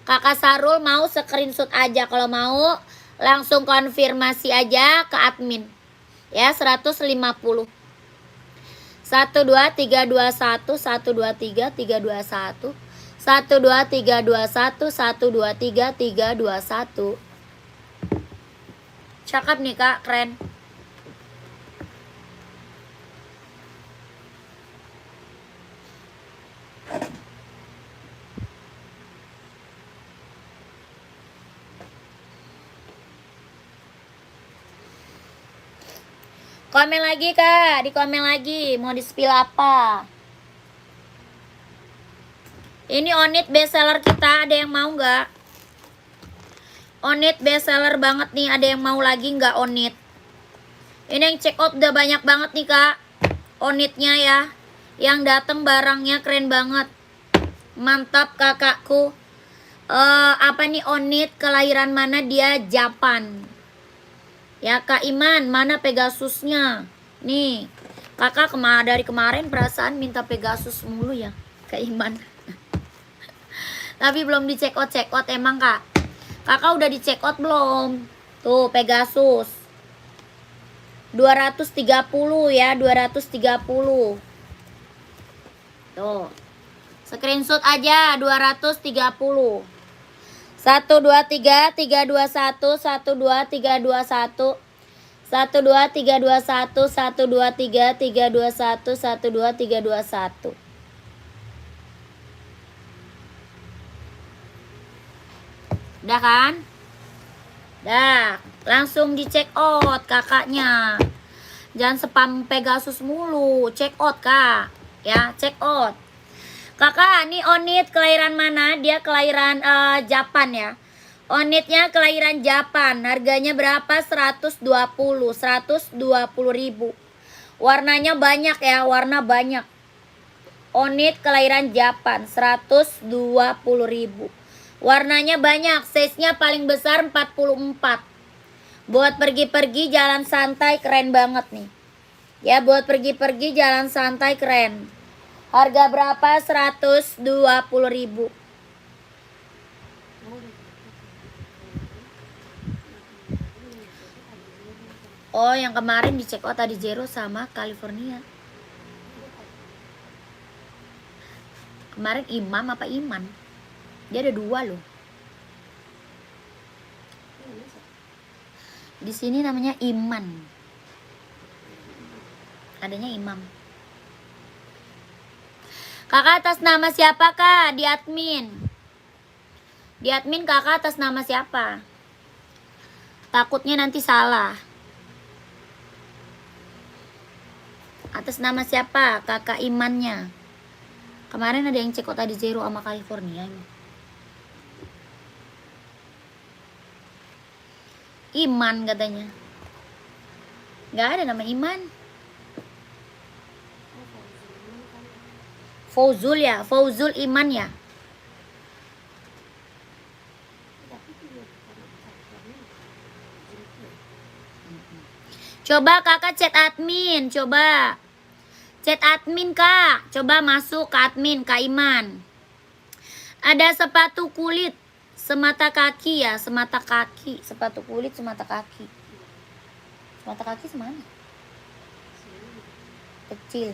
Kakak Sarul mau screenshot aja, kalau mau langsung konfirmasi aja ke admin. Ya, 150. 1 2 3 2 1 1 2 3 3 2 1 1 2 3 2 1 1 2 3 3 2 1. Cakep nih Kak, keren. Komen lagi Kak, di komen lagi mau di spill apa. Ini Onit best seller kita, ada yang mau nggak? Onit best seller banget nih, ada yang mau lagi nggak Onit? Ini yang check out udah banyak banget nih Kak. Onitnya ya, yang datang barangnya keren banget. Mantap kakakku. Apa nih Onit, kelahiran mana dia? Japan. Ya Kak Iman, mana Pegasusnya? Nih, kakak dari kemarin perasaan minta Pegasus mulu ya Kak Iman. Tapi belum di check out emang Kak. Kakak udah di check out belum? Tuh Pegasus 230 ya, 230. Tuh, screenshot aja 230. 1 2 3 3 2 1 1 2 3 2 1 1 2 3 2 1 1 2 3 3 2 1 1 2 3 2 1. Udah kan? Dah, langsung di check out kakaknya. Jangan spam Pegasus mulu, check out Kak. Ya, check out. Kakak, ini Onit kelahiran mana? Dia kelahiran Japan ya. Onitnya kelahiran Japan. Harganya berapa? 120 ribu. Warnanya banyak ya, warna banyak. Onit kelahiran Japan 120 ribu. Warnanya banyak, size-nya paling besar 44. Buat pergi-pergi jalan santai keren banget nih. Ya, buat pergi-pergi jalan santai keren. Harga berapa? 120 ribu. Oh, yang kemarin dicek out tadi Zero sama California. Kemarin Imam apa Iman? Dia ada 2 loh. Di sini namanya Iman. Adanya Imam. Kakak atas nama siapa kak? Di admin. Di admin kakak atas nama siapa? Takutnya nanti salah. Atas nama siapa? Kakak Imannya. Kemarin ada yang cek kok tadi Zero sama California. Iman katanya. Gak ada nama Iman. Fauzul ya, Fauzul Iman ya. Coba kakak chat admin, coba. Chat admin kak, coba masuk ke admin Kak Iman. Ada sepatu kulit semata kaki ya, semata kaki, sepatu kulit semata kaki. Semata kaki semana? Kecil.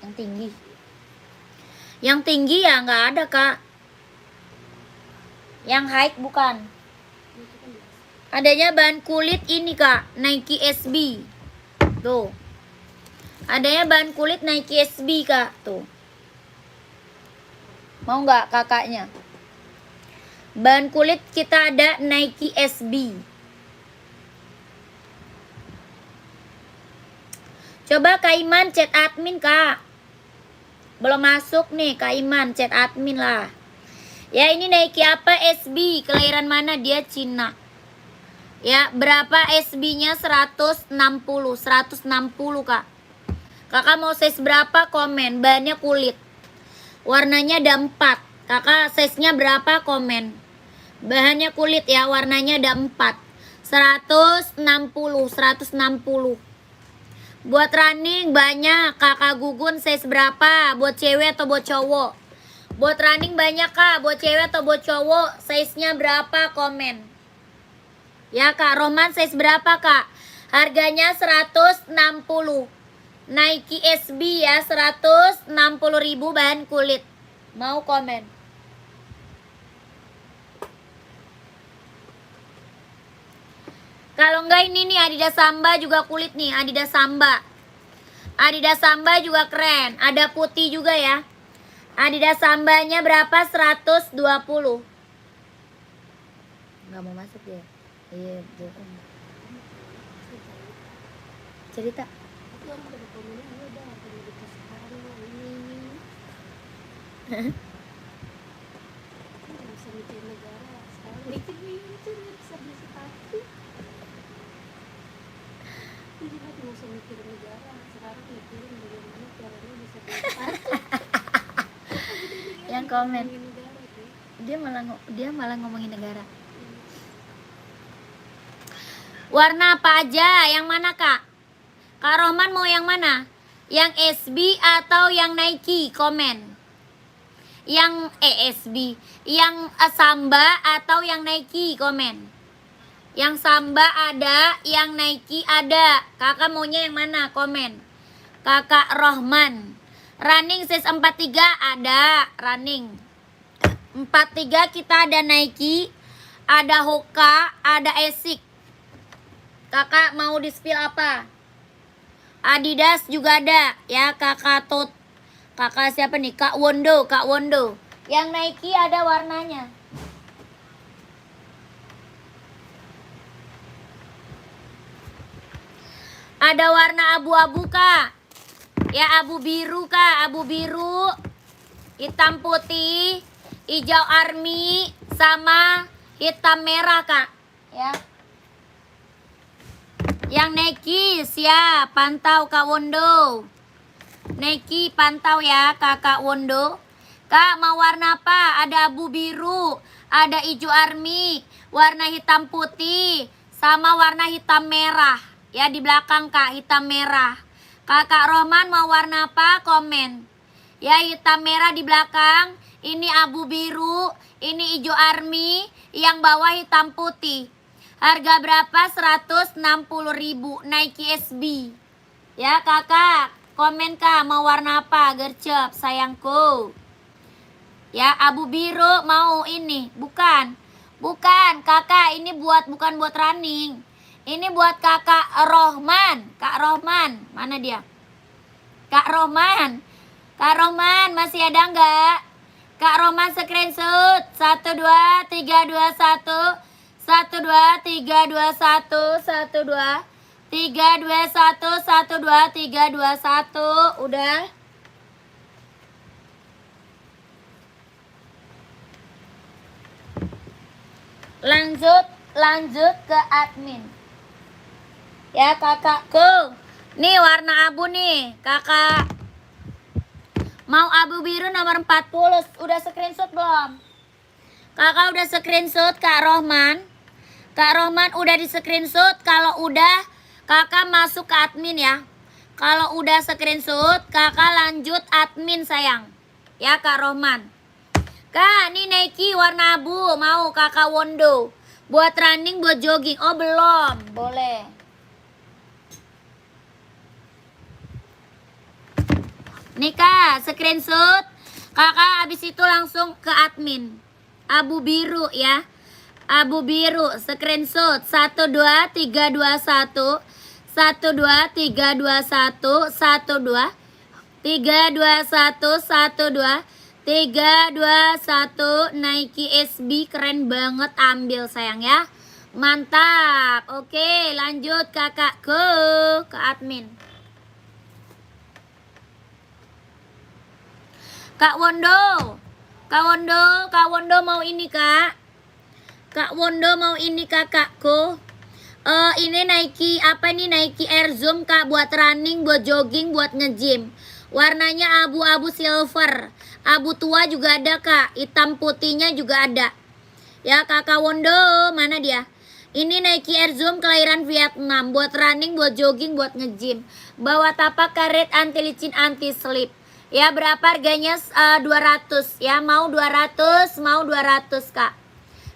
Yang tinggi. Yang tinggi ya nggak ada kak. Yang high bukan. Adanya bahan kulit ini kak, Nike SB. Tuh. Adanya bahan kulit Nike SB kak, tuh. Mau nggak kakaknya? Bahan kulit kita ada Nike SB. Coba Kak Iman chat admin kak. Belum masuk nih Kak Iman, chat admin lah. Ya ini Nike apa SB, kelahiran mana? Dia Cina. Ya berapa SB-nya? 160 kak. Kakak mau size berapa? Komen. Bahannya kulit. Warnanya ada 4. Kakak size-nya berapa? Komen. Bahannya kulit ya, warnanya ada 4. 160. Buat running banyak. Kakak Gugun size berapa? Buat cewek atau buat cowok? Buat running banyak kak. Buat cewek atau buat cowok? Size-nya berapa? Komen. Ya kak, Roman size berapa kak? Harganya 160. Nike SB ya, 160 ribu bahan kulit. Mau komen? Kalau enggak ini nih Adidas Samba juga kulit nih, Adidas Samba. Adidas Samba juga keren. Ada putih juga ya. Adidas Sambanya berapa? 120. Enggak mau masuk ya? Iya, bohong. Cerita. Yang komen dia malah ngomongin negara. Warna apa aja? Yang mana kak? Kak Roman mau yang mana? Yang SB atau yang Nike? Komen. Yang SB, yang Samba atau yang Nike? Komen. Yang Samba ada, yang Nike ada. Kakak maunya yang mana? Komen. Kakak Rohman. Running size 43 ada, running. 43 kita ada Nike, ada Hoka, ada Asics. Kakak mau di spill apa? Adidas juga ada ya, kakak Tot. Kakak siapa nih? Kak Wondo, Kak Wondo. Yang Nike ada warnanya. Ada warna abu-abu kak. Ya abu biru kak, abu biru, hitam putih, hijau army, sama hitam merah kak, ya. Yang Nike siap, pantau Kak Wondo. Nike pantau ya Kakak Wondo. Kak mau warna apa? Ada abu biru, ada hijau army, warna hitam putih, sama warna hitam merah. Ya di belakang kak, hitam merah. Kakak Rohman mau warna apa? Komen. Ya hitam merah di belakang, ini abu biru, ini hijau army, yang bawah hitam putih. Harga berapa? 160.000 Nike SB. Ya kakak, komen kak mau warna apa? Gercep sayangku. Ya abu biru mau ini, bukan. Bukan kakak, ini bukan buat running. Ini buat kakak Rohman. Kak Rohman, mana dia? Kak Rohman. Kak Rohman masih ada enggak? Kak Rohman screenshot 1 2 3 2 1 1 2 3 2 1 1 2 3 2 1 1 2 3 2 1 udah. Lanjut ke admin. Ya kakakku. Nih warna abu nih, kakak. Mau abu biru nomor 40. Udah screenshot belum? Kakak udah screenshot Kak Rohman. Kak Rohman udah di screenshot. Kalau udah kakak masuk ke admin ya. Kalau udah screenshot kakak lanjut admin sayang. Ya Kak Rohman. Kak ini Nike warna abu. Mau kakak Wondo. Buat running, buat jogging. Oh belum. Boleh. Nih Kak screenshot. Kakak habis itu langsung ke admin. Abu biru ya. Abu biru screenshot 1 2 3 2 1 1 2 3 2 1 1 2 3 2 1 1 2 3 2 1 1 2 3 2 1 Nike SB keren banget, ambil sayang ya. Mantap. Oke, lanjut kakakku ke admin. Kak Wondo. Kak Wondo mau ini kak. Kak Wondo mau ini kakakku. Ini Nike apa nih? Nike Air Zoom kak, buat running, buat jogging, buat nge-gym. Warnanya abu-abu silver. Abu tua juga ada kak. Hitam putihnya juga ada. Ya kakak Wondo, mana dia? Ini Nike Air Zoom kelahiran Vietnam. Buat running, buat jogging, buat nge-gym. Bawa tapak karet anti licin, anti slip. Ya berapa harganya? 200 ya. Mau 200, mau 200 kak.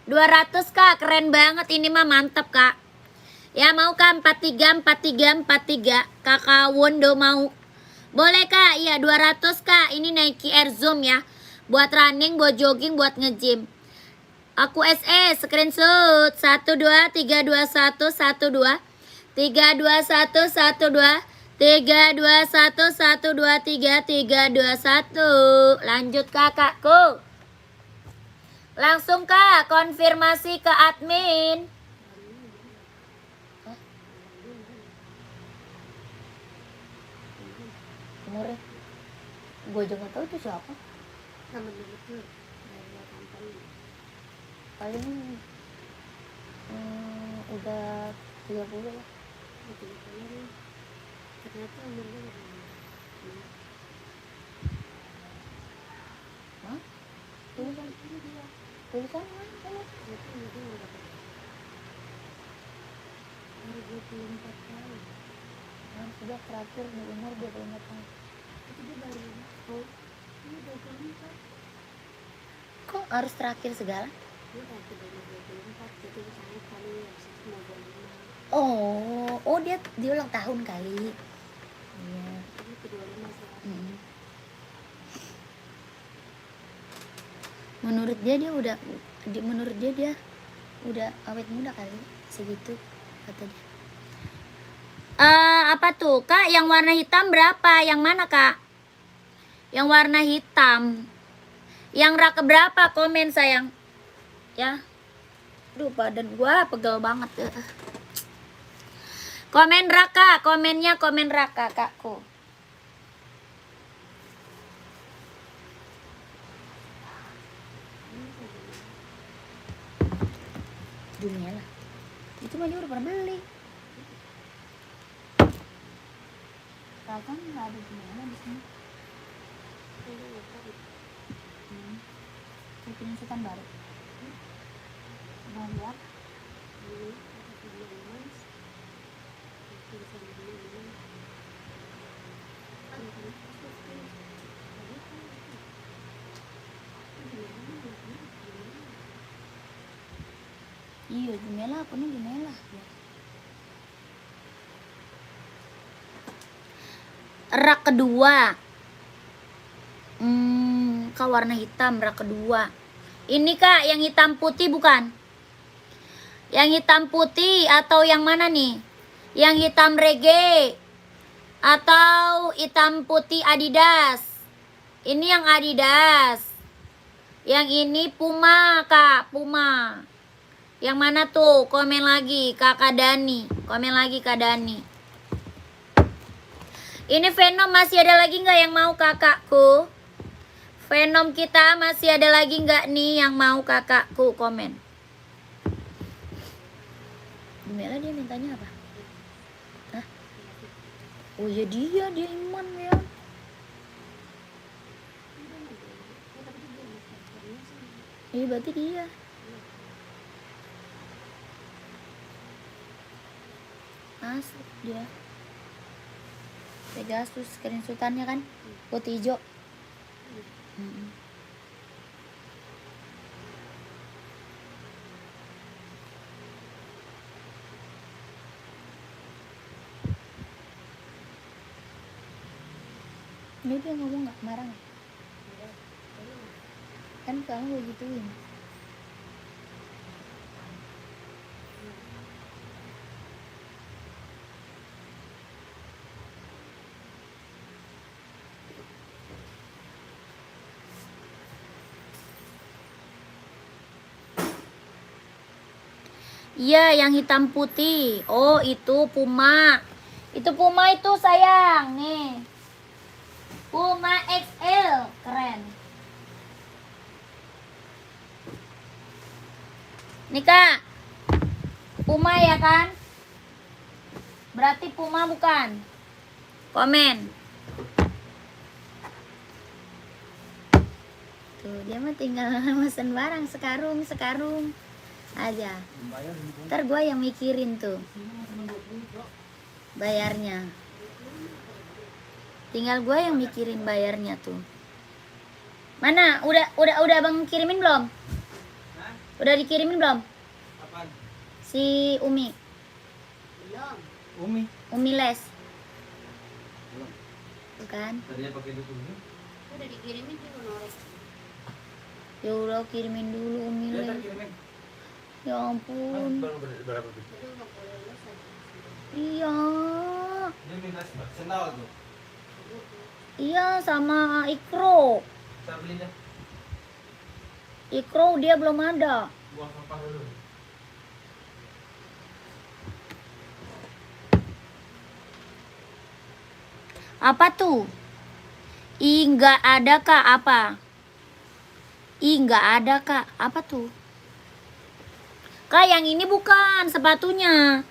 200 kak, keren banget ini mah, mantep kak. Ya mau kak 43 43 43. Kakak Wondo mau. Boleh kak, iya 200 kak. Ini Nike Air Zoom ya. Buat running, buat jogging, buat nge-gym. Aku SE screenshot 1 2 3 2 1 1 2 3 2 1 1 2 3 2 1 1 2 3 3 3 2 1. Lanjut kakakku. Langsung kak konfirmasi ke admin. Umurnya gue juga gak tahu itu siapa. Paling udah 30 lah. Ternyata umurnya Hah? Tulisan mana? baru 24 tahun. Sudah terakhir di umur 24 tahun. Itu dia baru ini 24. Kok harus terakhir segala? Dia terakhir dari 24. Jadi misalnya kali habis itu mau 25. Oh dia ulang tahun kali. Iya. Ini ke 25 sekarang. Menurut dia udah awet muda kali segitu kata dia. Apa tuh kak, yang warna hitam berapa? Yang mana kak? Yang warna hitam. Yang rak berapa? Komen sayang. Ya. Duh badan gua pegel banget. Komen Raka, komennya komen Raka kakku. Jumela. Itu mah dia udah pernah beli. Kakak nggak ada Jumela di sini. Bikin sultan baru. Mau lihat? Iya, Jumela, akunnya Jumela. Rak kedua. Kak warna hitam rak kedua. Ini Kak yang hitam putih bukan? Yang hitam putih atau yang mana nih? Yang hitam reggae atau hitam putih Adidas? Ini yang Adidas. Yang ini Puma Kak, Puma. Yang mana tuh? Komen lagi Kakak Dani. Komen lagi Kak Dani. Ini Venom masih ada lagi nggak yang mau kakakku? Venom kita masih ada lagi nggak nih yang mau kakakku? Komen. Gimana dia mintanya apa? Hah? Oh ya dia iman ya. Iya berarti dia. Masuk dia. Pegasus screenshot-nya kan putih hijau. Ini dia ngomong nggak marah nggak? Kan kamu gue gituin. Iya, yang hitam putih. Oh, itu Puma. Itu Puma itu sayang, nih. Puma XL, keren. Nih Kak, Puma ya kan? Berarti Puma bukan? Komen. Tuh, dia mah tinggal mesen barang sekarung aja. Ntar gue yang mikirin tuh bayarnya. Tinggal gue yang mikirin bayarnya tuh. Mana? Udah Abang kirimin belum? Udah dikirimin belum? Apaan? Si Umi. Belum. Umi les. Belum. Bukan? Tadinya pakai dukungnya. Udah dikirimin juga norek. Ya udah kirimin dulu Umi Dia les. ntar kirimin. Ya ampun. Berapa tuh? Itu nggak boleh les aja. Iya. Dia minta sendal tuh. Iya sama Ikro. Saya beli dah. Ikro dia belum ada. Buang sampah dulu. Apa tuh? Ih nggak ada Kak, apa? Ih nggak ada Kak, apa tuh? Kak yang ini bukan sepatunya.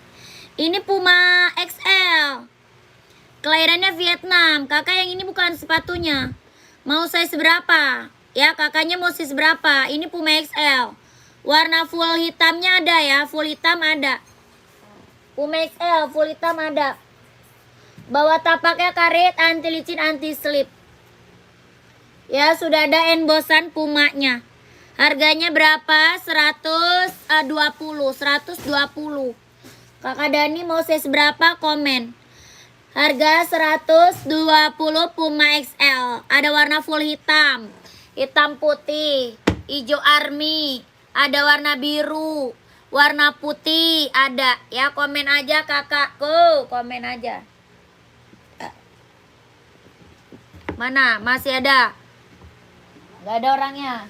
Ini Puma XL. Kelahirannya Vietnam. Kakak yang ini bukan sepatunya. Mau size berapa? Ya kakaknya mau size berapa? Ini Puma XL. Warna full hitamnya ada ya. Full hitam ada. Puma XL full hitam ada. Bawa tapaknya karet, anti licin, anti slip. Ya sudah ada embosan Pumanya. Harganya berapa? 120. Kakak Dani mau size berapa? Komen. Harga 120 Puma XL. Ada warna full hitam, hitam putih, hijau army, ada warna biru, warna putih ada. Ya komen aja kakakku, komen aja. Mana? Masih ada? Gak ada orangnya.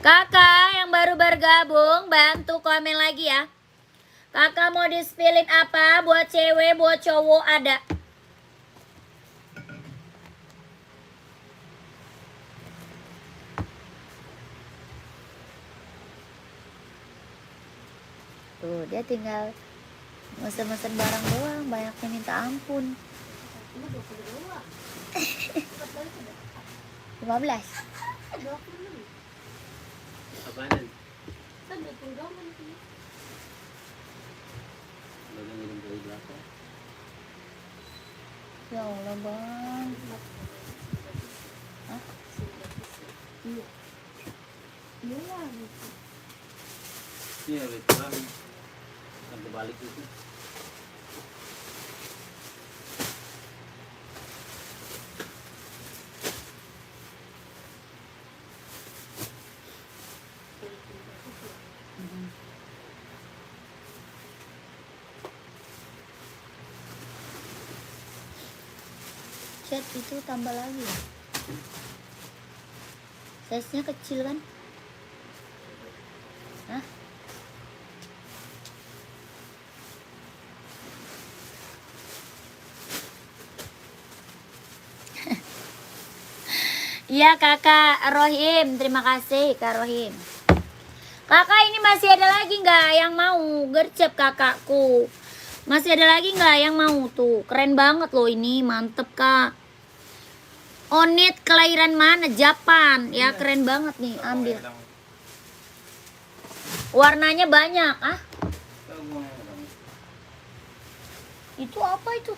Kakak yang baru bergabung, bantu komen lagi ya. Kakak mau di-spillin apa? Buat cewek, buat cowok ada. Tuh dia tinggal mesen-mesen barang doang, banyaknya minta ampun. Cuma 22. 15. 20. Apaanan? Kan 20 doang kan itu. Bagang ngirim dari belakang. Ya Allah bang. Hah? Iya. Iya lah gitu. Iya, lebih kurang. Sampai balik itu. Chat itu tambah lagi. Size-nya kecil kan? Hah? Iya kakak Rohim, terima kasih kak Rohim. Kakak ini masih ada lagi nggak yang mau gercep kakakku? Masih ada lagi nggak yang mau tuh? Keren banget loh ini, mantep kak. Onit kelahiran mana? Japan ya, keren banget nih, ambil. Warnanya banyak, ah? Itu apa itu?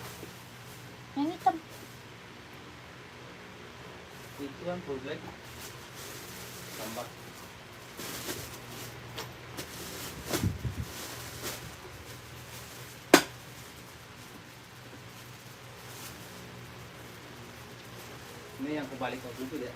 Yang hitam. Itu kan full black. Tambah. Ini yang kebalik waktu itu ya.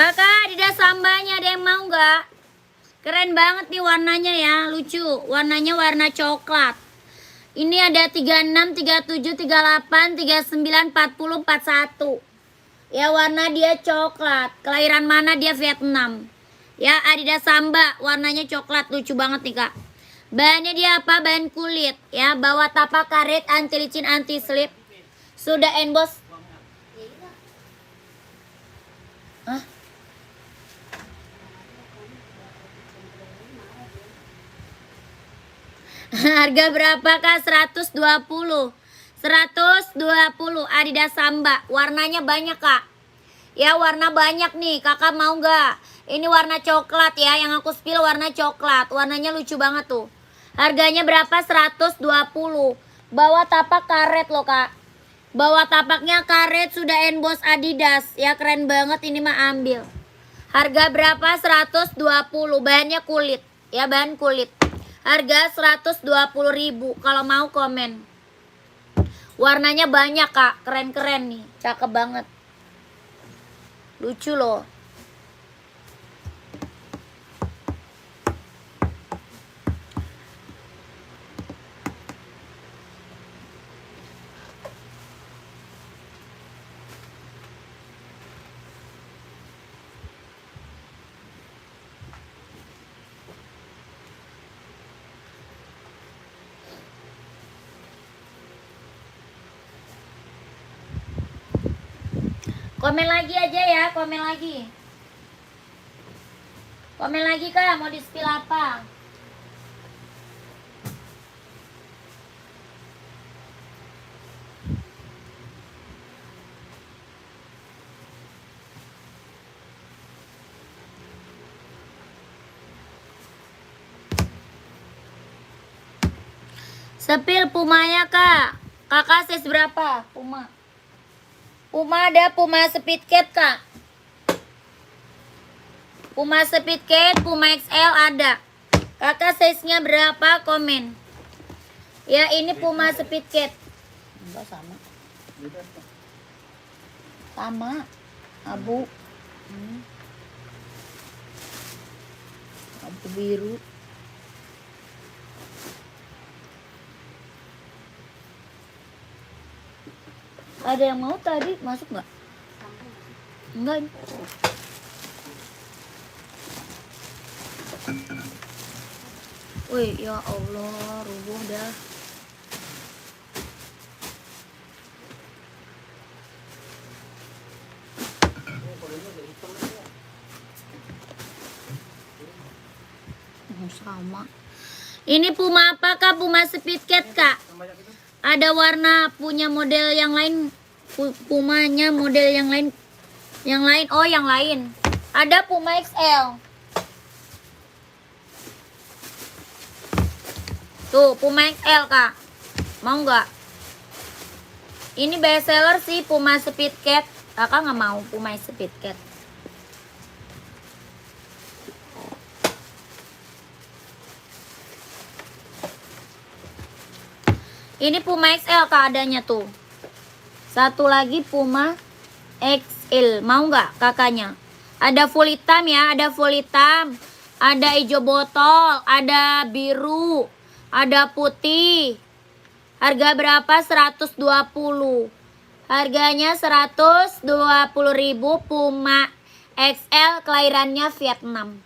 Kakak, Adidas sambanya ada yang mau nggak? Keren banget nih warnanya ya, lucu. Warnanya warna coklat. Ini ada 36, 37, 38, 39, 40, 41. Ya warna dia coklat. Kelahiran mana dia? Vietnam. Ya Adidas Samba, warnanya coklat, lucu banget nih kak. Bahannya dia apa? Bahan kulit. Ya bawah tapak karet, anti licin, anti slip. Sudah emboss. Hah? Harga berapa kak? 120. 120 Adidas Samba. Warnanya banyak kak. Ya warna banyak nih. Kakak mau nggak? Ini warna coklat ya. Yang aku spill warna coklat. Warnanya lucu banget tuh. Harganya berapa? 120. Bawah tapak karet loh kak. Bawah tapaknya karet, sudah emboss Adidas. Ya keren banget, ini mah ambil. Harga berapa? 120. Bahannya kulit. Ya bahan kulit. Harga 120.000. Kalau mau komen. Warnanya banyak kak. Keren-keren nih. Cakep banget. Lucu loh. Komen lagi aja ya, komen lagi. Komen lagi kak, mau di spill apa? Sepil Pumanya kak. Kakak size berapa? Puma. Puma ada Puma Speed Cat kak. Puma Speed Cat, Puma XL ada. Kakak size-nya berapa? Komen. Ya, ini Puma Speed Cat. Enggak sama. Sama. Abu. Abu biru. Ada yang mau tadi masuk nggak? Enggak ini. Wih, ya Allah, rubuh dah. Sama. Ini Puma apa Kak? Puma Speed Cat Kak. Ada warna punya model yang lain. Pumanya model yang lain. Yang lain, oh yang lain. Ada Puma XL. Tuh, Puma XL Kak. Mau nggak? Ini best seller sih Puma Speed Cat. Kakak nggak mau Puma Speed Cat. Ini Puma XL Kak adanya tuh. Satu lagi Puma XL. Mau nggak kakaknya? Ada full hitam ya, ada full hitam. Ada hijau botol, ada biru, ada putih. Harga berapa? 120. Harganya 120.000 Puma XL kelahirannya Vietnam.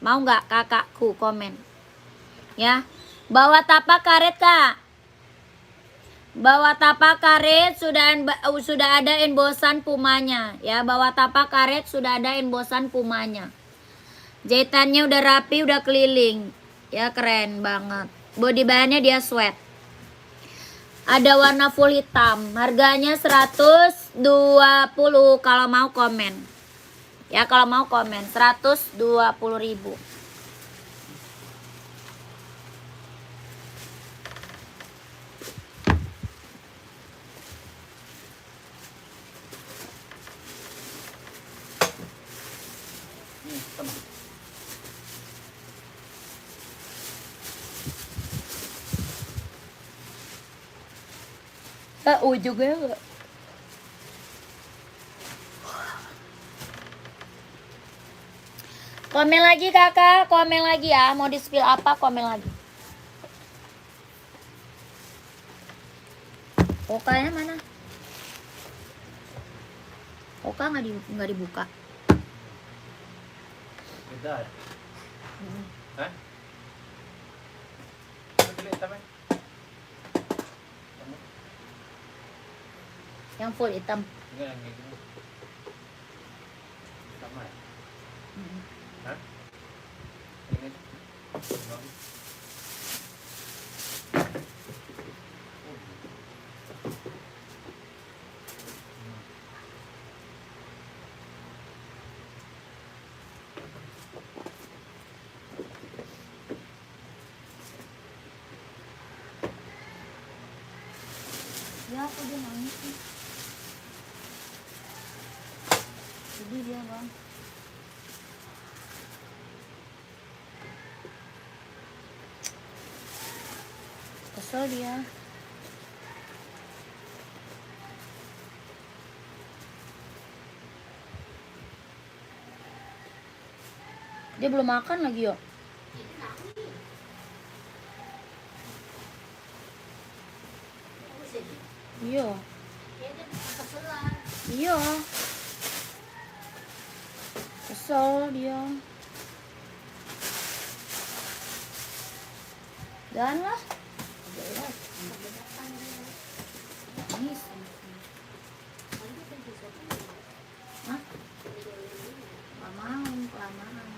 Mau nggak kakakku? Komen. Ya. Bawa tapak karet Kak. Bawa tapak karet sudah ada embosan Pumanya ya. Bawa tapak karet sudah ada embosan Pumanya. Jahitannya udah rapi, udah keliling. Ya keren banget. Body bahannya dia sweat. Ada warna full hitam. Harganya 120 kalau mau komen. Ya kalau mau komen 120.000. Ujungnya enggak. Komen lagi kakak, komen lagi ya. Mau di spill apa, komen lagi. Okanya mana? Oka nggak dibuka. Beda ya? Hah? Beli hitam ya? Yang full hitam. Enggak yang kayak gini. Sama ya? Hah? Ini bagus. Ya aku dia nangis nih. Sedih dia bang. Kesel dia. Dia belum makan lagi yo. Iya. Iya. Kesel dia. Dan lah. Nangis. Hah? Gak mau, kelamaan.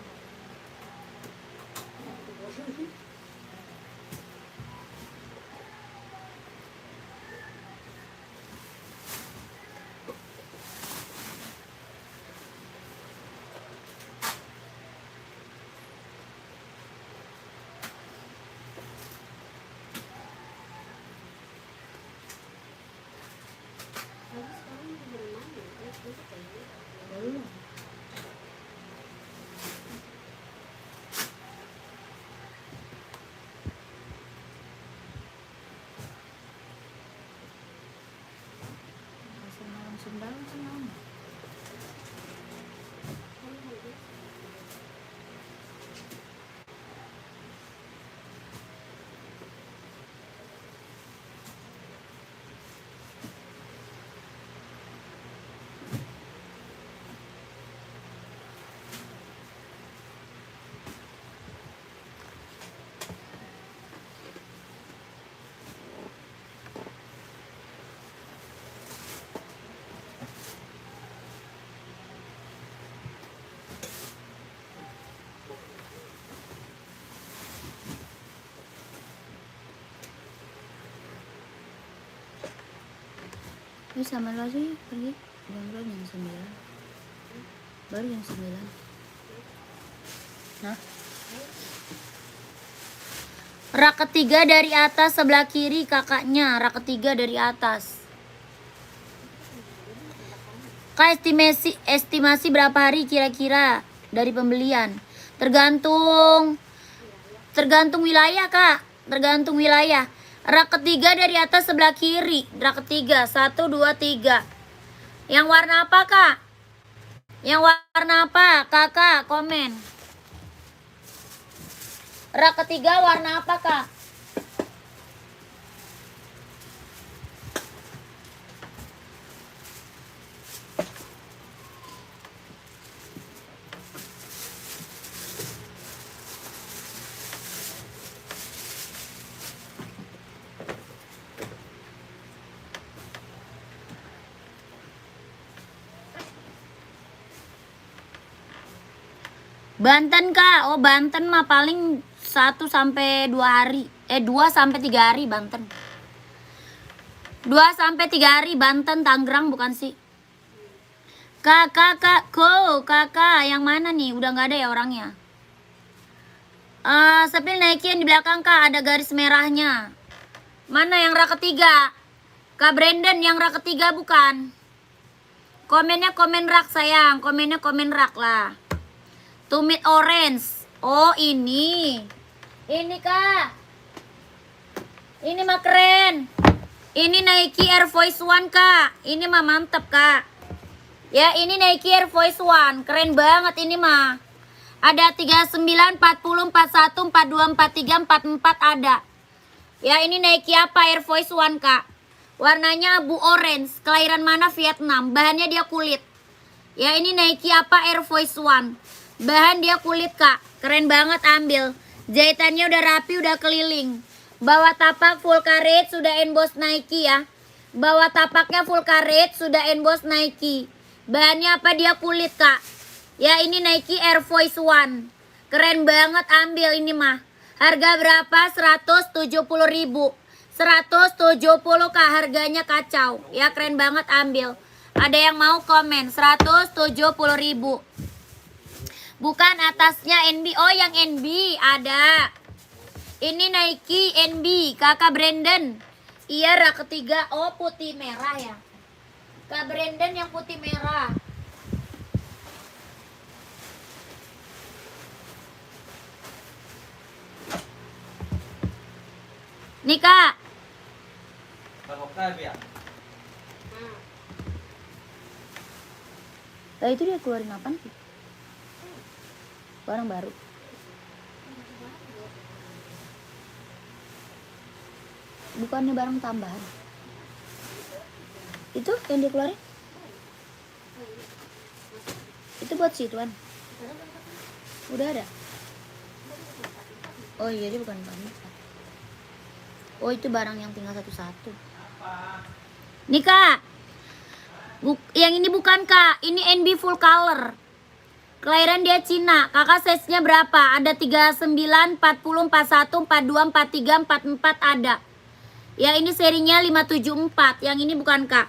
dalam kan lama. Ini sama lo aja ya, pergi. Jam berapa? Jam 9. Baru jam 9. Nah. Rak ketiga dari atas sebelah kiri kakaknya. Rak ketiga dari atas. Kak, estimasi berapa hari kira-kira dari pembelian? Tergantung wilayah, Kak. Tergantung wilayah. Rak ketiga dari atas sebelah kiri. Rak ketiga 1, 2, 3. Yang warna apa, Kak? Yang warna apa? Kakak komen. Rak ketiga warna apa, Kak? Banten, Kak. Oh, Banten mah paling 1 sampai 2 hari. 2 sampai 3 hari Banten. 2 sampai 3 hari Banten, Tangerang bukan sih? Kakak, kakak yang mana nih? Udah nggak ada ya orangnya. Sepil naikin di belakang, Kak, ada garis merahnya. Mana yang rak ketiga? Kak Brandon yang rak ketiga bukan? Komennya komen rak sayang, komennya komen rak lah. Tumit orange. Oh, ini Kak. Ini mah keren. Ini Nike Air Force One, Kak. Ini mah mantep, Kak. Ya, ini Nike Air Force One. Keren banget ini mah. Ada 39, 40, 41, 42, 43, 44 ada. Ya, ini Nike apa? Air Force One, Kak. Warnanya abu orange. Kelahiran mana? Vietnam. Bahannya dia kulit. Ya, ini Nike apa? Air Force One. Bahan dia kulit, Kak. Keren banget, ambil. Jahitannya udah rapi, udah keliling. Bawah tapak full karet, sudah emboss Nike ya. Bawah tapaknya full karet, sudah emboss Nike. Bahannya apa? Dia kulit, Kak. Ya, ini Nike Air Force One. Keren banget, ambil ini mah. Harga berapa? 170.000. 170, Kak. Harganya kacau. Ya, keren banget, ambil. Ada yang mau komen? 170.000. Bukan atasnya NB. Oh, yang NB ada. Ini Nike NB, Kakak Brandon. Iya, rak ketiga. Oh, putih merah ya. Kak Brandon yang putih merah. Nih, Kak. Nah, itu dia keluarin apa nih? Barang baru. Bukannya barang tambahan. Itu yang dia keluarin? Itu buat si Tuan. Udah ada. Oh iya, dia bukan panitia. Oh, itu barang yang tinggal satu-satu. Nih, Kak. Yang ini bukan, Kak. Ini NB full color. Kelahiran dia Cina. Kakak size-nya berapa? Ada 39, 40, 41, 42, 43, 44 ada. Ya, ini serinya 574. Yang ini bukan, Kak.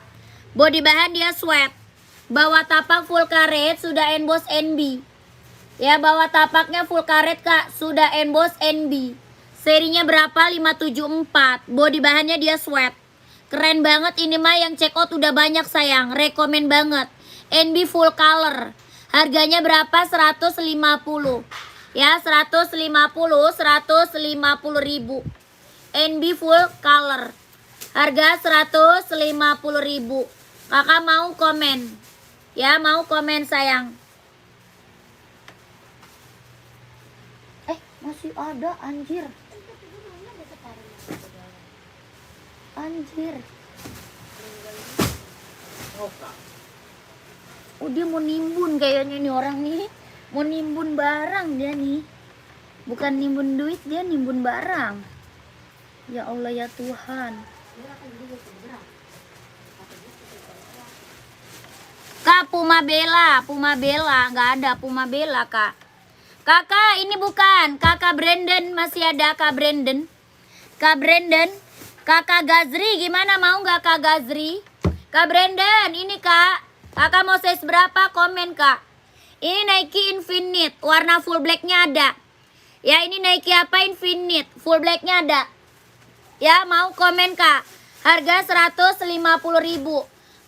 Body bahan dia sweat. Bawah tapak full karet, sudah emboss NB. Ya, bawah tapaknya full karet, Kak. Sudah emboss NB. Serinya berapa? 574. Body bahannya dia sweat. Keren banget ini mah, yang check out udah banyak sayang. Rekomen banget. NB full color. Harganya berapa? 150. Ya, 150.000. NB full color. Harga 150.000. Kakak mau komen. Ya, mau komen sayang. Masih ada anjir. Anjir. Oh, dia mau nimbun kayaknya nih orang nih. Mau nimbun barang dia nih. Bukan nimbun duit, dia nimbun barang. Ya Allah ya Tuhan. Kak, Puma Bella, nggak ada Puma Bella, Kak. Kakak, ini bukan. Kakak Brandon, masih ada Kak Brandon. Kak Brandon, Kakak Gazri, gimana mau nggak Kak Gazri? Kak Brandon, ini Kak. Kakak mau size berapa? Komen Kak. Ini Nike Infinite, warna full blacknya ada. Ya, ini Nike apa Infinite, full blacknya ada. Ya, mau komen Kak. Harga 150.000.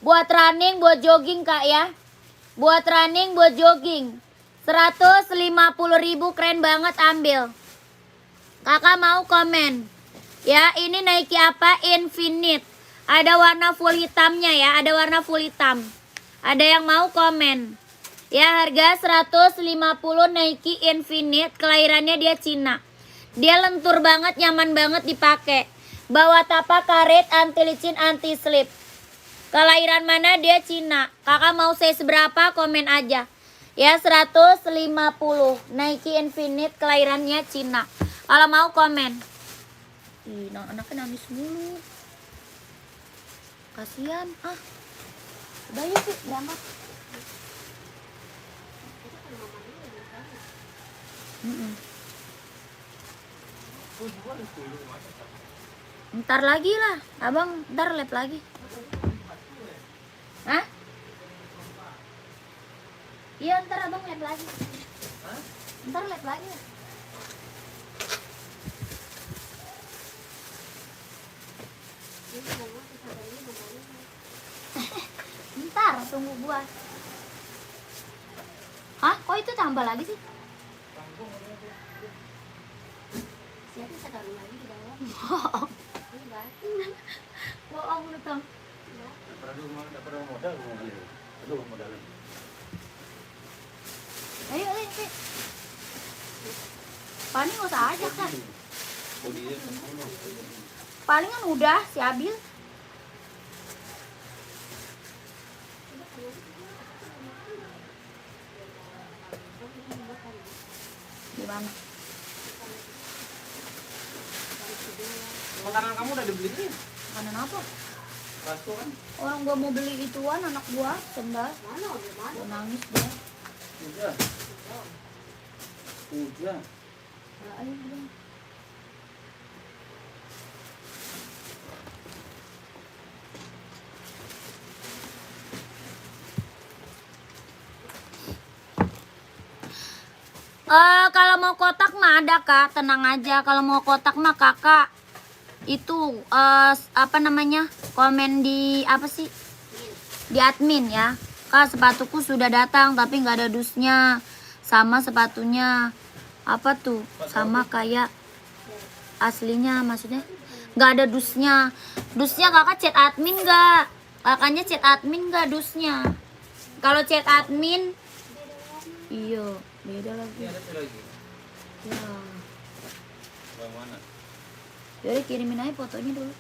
Buat running, buat jogging Kak ya. Buat running, buat jogging. 150.000, keren banget, ambil. Kakak mau komen. Ya, ini Nike apa? Infinite. Ada warna full hitamnya ya, ada warna full hitam. Ada yang mau komen. Ya, harga 150 Nike Infinite, kelahirannya dia Cina. Dia lentur banget, nyaman banget dipakai. Bawa tapak karet, anti licin, anti slip. Kelahiran mana? Dia Cina. Kakak mau size berapa? Komen aja. Ya, 150 Nike Infinite, kelahirannya Cina. Kalau mau komen. Ih, anaknya nangis mulu. Kasihan. Udah yuk sih, berangkat. Ntar lagi lah, abang ntar lab lagi. Hah? Iya, ntar abang lab lagi. Ntar lab lagi. Ntar tunggu gua. Hah? Kok itu tambah lagi sih? Siapa bisa taruh lagi di dalam? Bohong lu Tom. Enggak pernah modal mobil. Aduh, modalnya. Ayo. Paling nggak usah ajak kan? Palingan udah si Abil. Gimana? Makanan kamu udah dibeliin? Makanan apa? Bakso kan? Orang gua mau beli ituan, anak gua sendal. Gua nangis dia. Udah. Ayo bilang. Kalau mau kotak mah ada Kak, tenang aja. Kalau mau kotak mah kakak itu apa namanya, komen di apa sih, di admin ya. Kak, sepatuku sudah datang tapi nggak ada dusnya, sama sepatunya apa tuh, sama kayak aslinya, maksudnya nggak ada dusnya. Dusnya kakak chat admin nggak? Kakaknya chat admin nggak dusnya? Kalau chat admin, iya beda lagi. Ini ada tuh lagi. Ya. Bang mana? Yaudah kirimin aja fotonya dulu.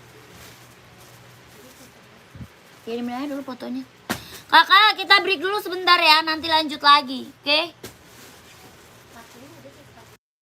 Kirimin aja dulu fotonya. Kakak, kita break dulu sebentar ya, nanti lanjut lagi, oke?